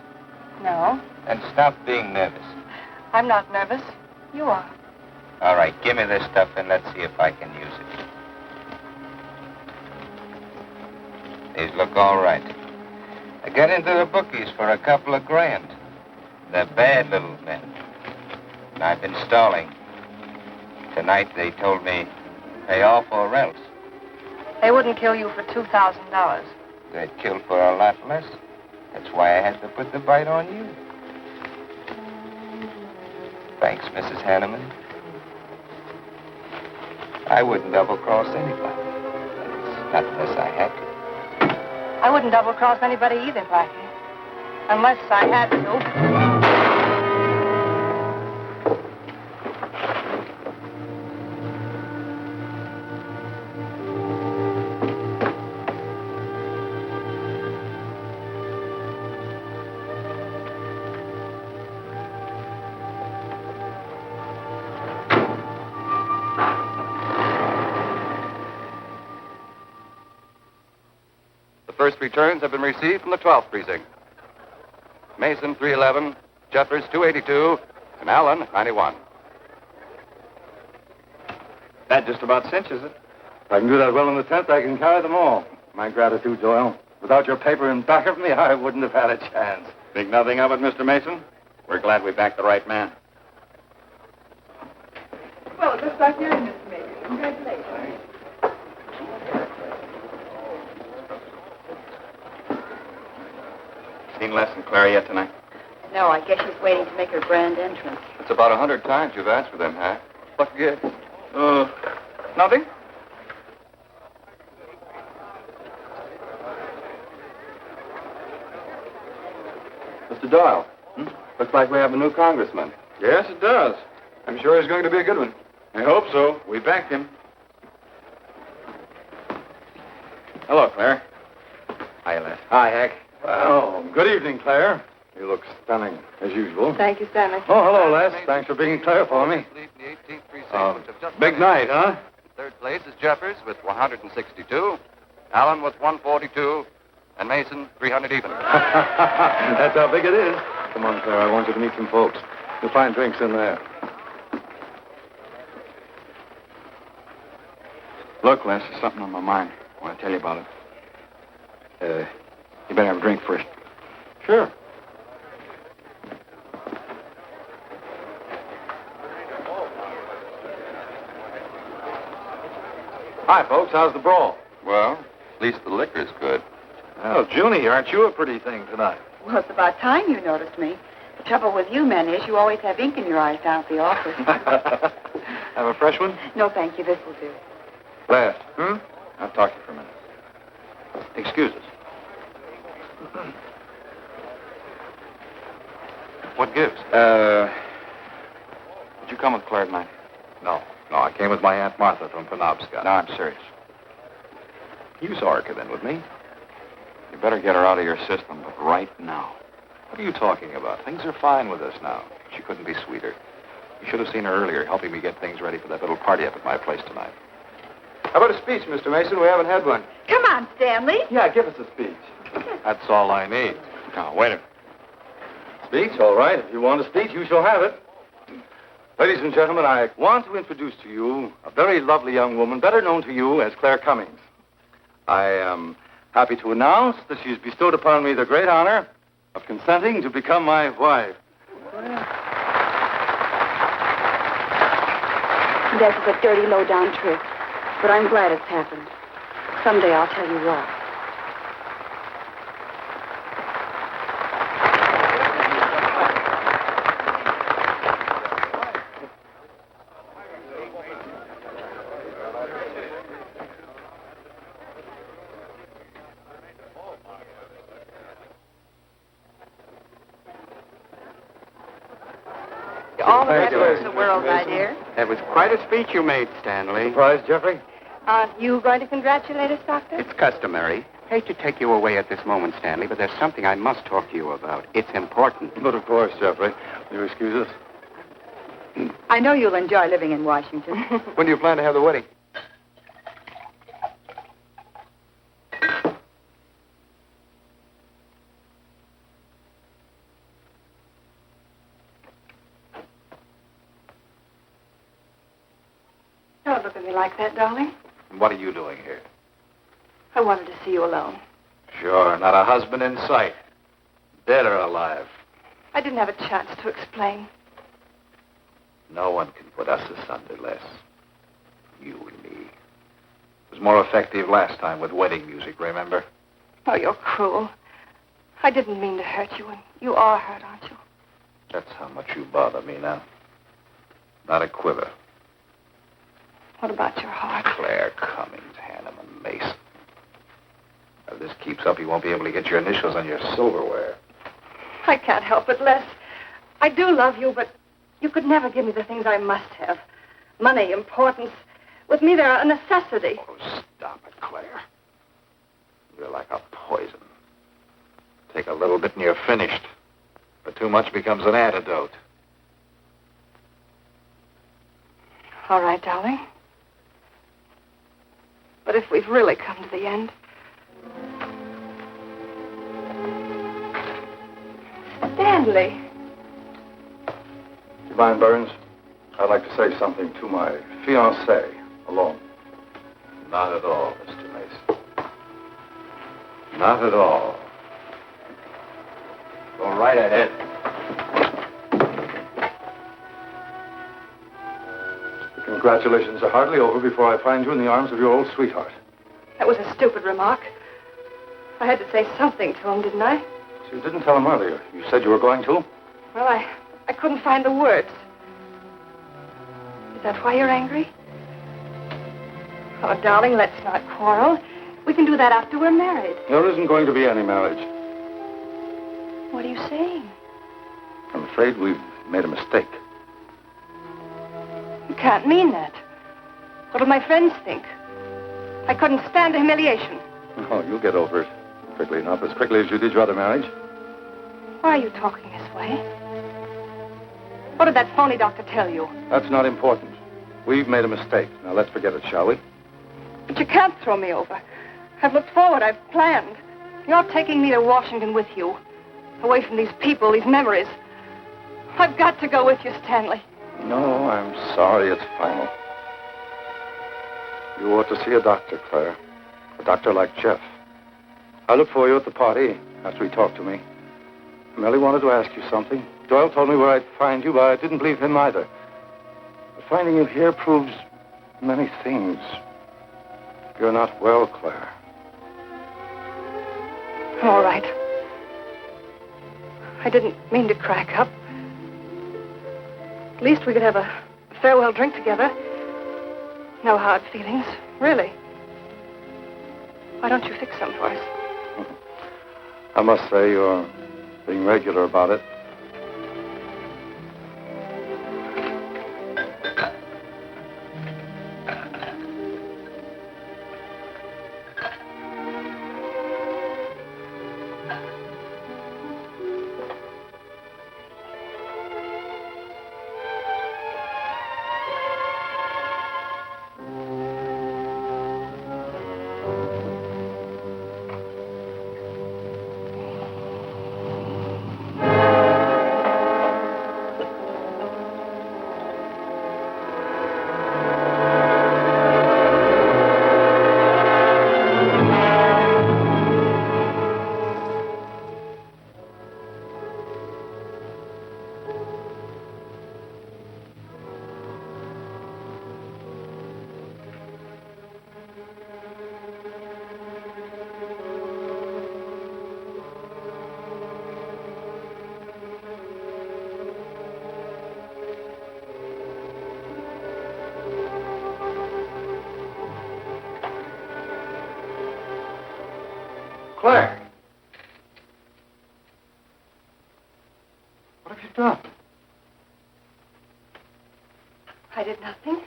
No,
Then stop being nervous.
I'm not nervous. You are.
All right, give me this stuff and let's see if I can use it. These look all right. I got into the bookies for a couple of grand. They're bad little men. And I've been stalling. Tonight they told me, pay off or else.
They wouldn't kill you for $2,000.
They'd kill for a lot less. That's why I had to put the bite on you. Thanks, Mrs. Hanneman. I wouldn't double-cross anybody. Not unless I had to.
I wouldn't double-cross anybody either, Blackie. Unless I had to.
First returns have been received from the 12th precinct.
Mason 311, Jeffers 282, and Allen 91.
That just about cinches it. If I can do that well in the 10th, I can carry them all. My gratitude, Doyle. Without your paper in back of me, I wouldn't have had a chance. Think nothing of it, Mr. Mason. We're glad we backed the right man.
Well, it looks like you're in, Mr. Mason. Congratulations.
Seen Les and Claire yet tonight?
No, I guess she's waiting to make her grand entrance.
It's about 100 times you've asked for them, huh? What gift? Nothing? Mr. Doyle, looks like we have a new congressman.
Yes, it does. I'm sure he's going to be a good one. I hope so. We backed him. Hello, Claire.
Hi, Les.
Hi, Hank. Well, good evening, Claire. You look stunning, as usual.
Thank you, Stanley.
Oh, hello, Les. Thanks for being Claire for me. Big night, huh?
Third place is Jeffers with 162, Allen with 142, and Mason 300 even.
That's how big it is. Come on, Claire. I want you to meet some folks. You'll find drinks in there. Look, Les, there's something on my mind. I want to tell you about it. You better have a drink first. Sure. Hi, folks. How's the brawl?
Well, at least the liquor's good.
Well, Junie, aren't you a pretty thing tonight?
Well, it's about time you noticed me. The trouble with you men is you always have ink in your eyes down at the office.
Have a fresh one?
No, thank you. This will do.
Last. I'll talk to you for a minute. Excuse us.
What gives?
Did you come with Claire tonight? No, I came with my Aunt Martha from Penobscot. No, I'm serious. You saw her come in with me. You better get her out of your system, but right now. What are you talking about? Things are fine with us now. She couldn't be sweeter. You should have seen her earlier, helping me get things ready for that little party up at my place tonight. How about a speech, Mr. Mason? We haven't had one.
Come on, Stanley.
Yeah, give us a speech. That's all I need. Now, wait a minute. Speech? All right. If you want a speech, you shall have it. Ladies and gentlemen, I want to introduce to you a very lovely young woman, better known to you as Claire Cummings. I am happy to announce that she has bestowed upon me the great honor of consenting to become my wife.
This is a dirty, low-down trick, but I'm glad it's happened. Someday I'll tell you why.
All the best in the world, my dear.
That was quite a speech you made, Stanley.
Surprised, Jeffrey?
Aren't you going to congratulate us, Doctor?
It's customary. Hate to take you away at this moment, Stanley, but there's something I must talk to you about. It's important.
But of course, Jeffrey. Will you excuse us?
I know you'll enjoy living in Washington.
When do you plan to have the wedding?
Don't look at me like that, darling.
What are you doing here?
I wanted to see you alone.
Sure, not a husband in sight. Dead or alive.
I didn't have a chance to explain.
No one can put us asunder, Les. You and me. It was more effective last time with wedding music, remember?
Oh, you're cruel. I didn't mean to hurt you, and you are hurt, aren't you?
That's how much you bother me now. Not a quiver.
What about your heart?
Claire Cummings, Hanneman, Mason. If this keeps up, you won't be able to get your initials on your silverware.
I can't help it, Les. I do love you, but you could never give me the things I must have. Money, importance. With me, they're a necessity.
Oh, stop it, Claire. You're like a poison. Take a little bit and you're finished. But too much becomes an antidote.
All right, darling. But if we've really come to the end... Stanley.
Do you mind, Burns? I'd like to say something to my fiancée alone.
Not at all, Mr. Mason. Not at all. Go right ahead.
The congratulations are hardly over before I find you in the arms of your old sweetheart.
That was a stupid remark. I had to say something to him, didn't I?
So you didn't tell him earlier. You said you were going to?
Well, I couldn't find the words. Is that why you're angry? Oh, darling, let's not quarrel. We can do that after we're married.
There isn't going to be any marriage.
What are you saying?
I'm afraid we've made a mistake.
You can't mean that. What'll my friends think? I couldn't stand the humiliation.
Oh, you'll get over it quickly enough, as quickly as you did your other marriage.
Why are you talking this way? What did that phony doctor tell you?
That's not important. We've made a mistake. Now let's forget it, shall we?
But you can't throw me over. I've looked forward. I've planned. You're taking me to Washington with you. Away from these people, these memories. I've got to go with you, Stanley.
No, I'm sorry. It's final. You ought to see a doctor, Claire. A doctor like Jeff. I looked for you at the party after he talked to me. I merely wanted to ask you something. Doyle told me where I'd find you, but I didn't believe him either. But finding you here proves many things. You're not well, Claire.
All right. I didn't mean to crack up. At least we could have a farewell drink together. No hard feelings, really. Why don't you fix some for us?
I must say you're being regular about it. Claire! What have you done?
I did nothing.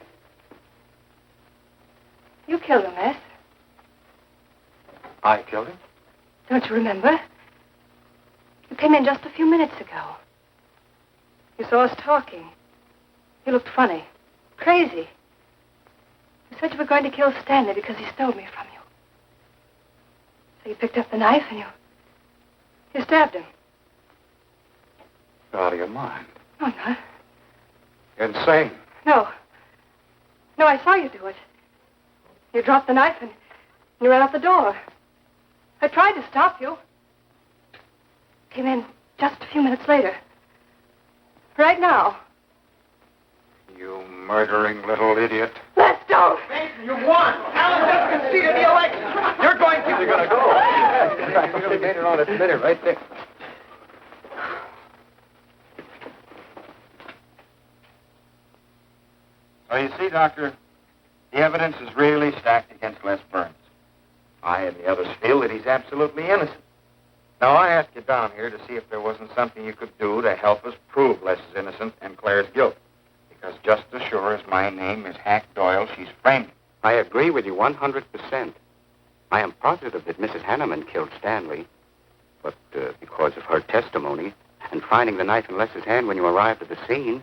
You killed him, Les.
I killed him?
Don't you remember? You came in just a few minutes ago. You saw us talking. You looked funny. Crazy. You said you were going to kill Stanley because he stole me from you. So you picked up the knife and you stabbed him.
You're out of your mind.
No, I'm not.
Insane.
No. No, I saw you do it. You dropped the knife and you ran out the door. I tried to stop you. Came in just a few minutes later. Right now.
You murdering little idiot.
Let's go.
Mason, you won. Alan just conceded the election. You're going to...
You're going to go.
We made it on. It's minute right there. So you see, Doctor, the evidence is really stacked against Les Burns. I and the others feel that he's absolutely innocent. Now, I asked you down here to see if there wasn't something you could do to help us prove Les is innocent and Claire's guilt. Because just as sure as my name is Hack Doyle, she's framed.
I agree with you 100%. I am positive that Mrs. Hanneman killed Stanley. But because of her testimony and finding the knife in Les's hand when you arrived at the scene,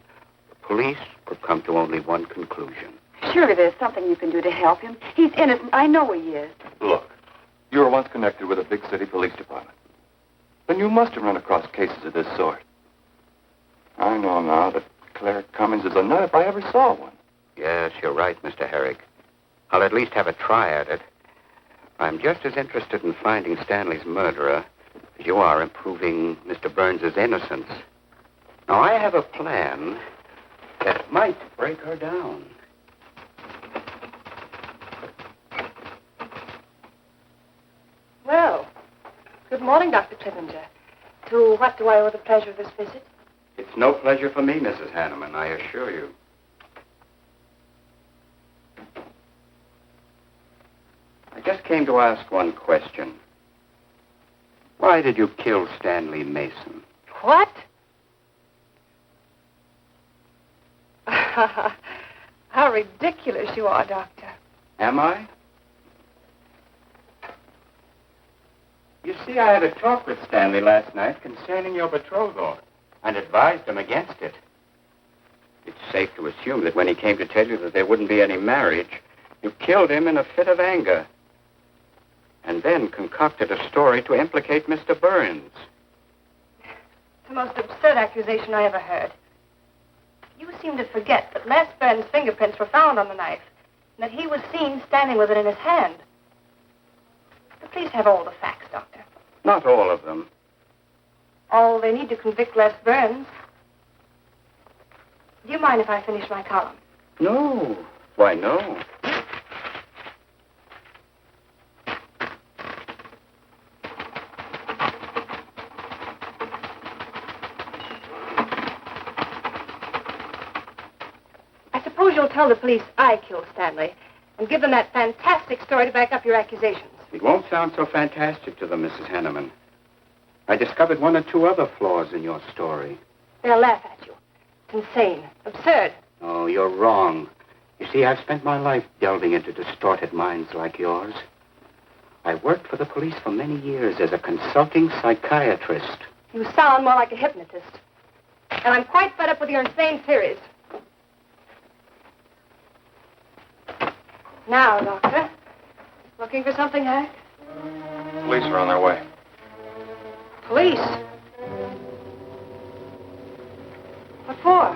the police could come to only one conclusion.
Surely there's something you can do to help him. He's innocent. I know he is.
Look, you were once connected with a big city police department. Then you must have run across cases of this sort. I know now that Claire Cummings is a nut if I ever saw one.
Yes, you're right, Mr. Herrick. I'll at least have a try at it. I'm just as interested in finding Stanley's murderer as you are in proving Mr. Burns's innocence. Now, I have a plan that might break her down.
Well, good morning, Dr. Clippinger. To what do I owe the pleasure of this visit?
It's no pleasure for me, Mrs. Hanneman, I assure you. I just came to ask one question. Why did you kill Stanley Mason?
What? How ridiculous you are, Doctor.
Am I? You see, I had a talk with Stanley last night concerning your betrothal and advised him against it. It's safe to assume that when he came to tell you that there wouldn't be any marriage, you killed him in a fit of anger and then concocted a story to implicate Mr. Burns.
It's the most absurd accusation I ever heard. You seem to forget that Les Burns' fingerprints were found on the knife and that he was seen standing with it in his hand. The police have all the facts, Doctor.
Not all of them.
All they need to convict Les Burns. Do you mind if I finish my column?
No. Why, no.
I suppose you'll tell the police I killed Stanley and give them that fantastic story to back up your accusations.
It won't sound so fantastic to them, Mrs. Hanneman. I discovered one or two other flaws in your story.
They'll laugh at you. It's insane. Absurd.
Oh, you're wrong. You see, I've spent my life delving into distorted minds like yours. I worked for the police for many years as a consulting psychiatrist.
You sound more like a hypnotist. And I'm quite fed up with your insane theories. Now, Doctor. Looking for something, Hack?
Police are on their way.
Police? What for?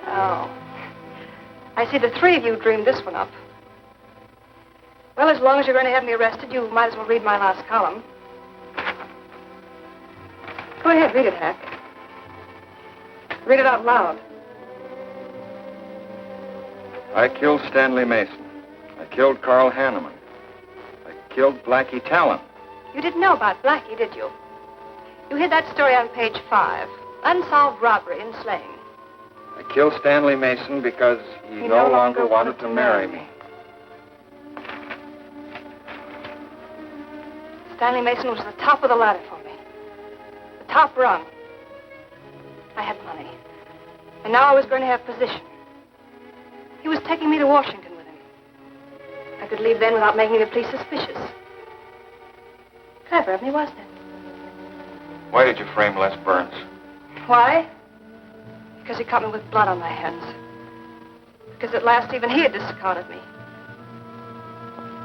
Oh. I see the three of you dreamed this one up. Well, as long as you're going to have me arrested, you might as well read my last column. Go ahead, read it, Hack. Read it out loud.
I killed Stanley Mason. I killed Carl Hanneman. I killed Blackie Talon.
You didn't know about Blackie, did you? You hid that story on page 5. Unsolved robbery and slaying.
I killed Stanley Mason because he no longer wanted to marry me.
Stanley Mason was the top of the ladder for me. The top rung. I had money. And now I was going to have position. He was taking me to Washington with him. I could leave then without making the police suspicious. Clever of me, wasn't it?
Why did you frame Les Burns?
Why? Because he caught me with blood on my hands. Because at last even he had discarded me.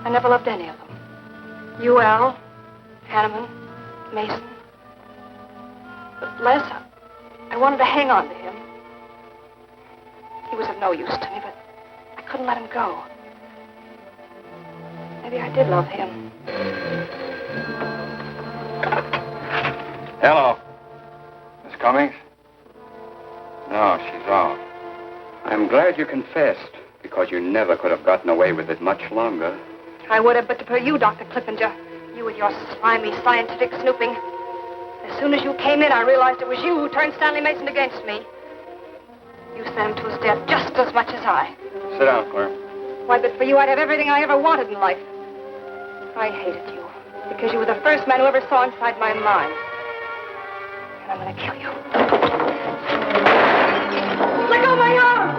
I never loved any of them. You, Al, Hanneman, Mason. But Les, I wanted to hang on to him. He was of no use to me, but I couldn't let him go. Maybe I did love him.
Hello. Miss Cummings? No, she's out.
I'm glad you confessed, because you never could have gotten away with it much longer.
I would have, but for you, Dr. Clippinger. You with your slimy scientific snooping. As soon as you came in, I realized it was you who turned Stanley Mason against me. You sent him to his death just as much as I.
Sit down, Claire.
Why, but for you, I'd have everything I ever wanted in life. I hated you because you were the first man who ever saw inside my mind. And I'm going to kill you. Let go of my arm!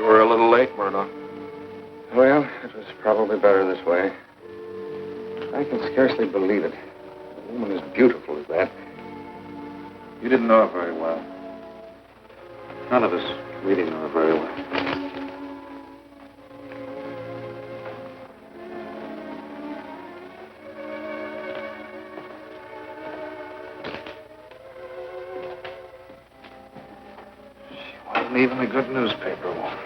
You were a little late, Murdoch.
Well, it was probably better this way. I can scarcely believe it. A woman as beautiful as that.
You didn't know her very well. None of us really knew her very well. She wasn't even a good newspaper woman.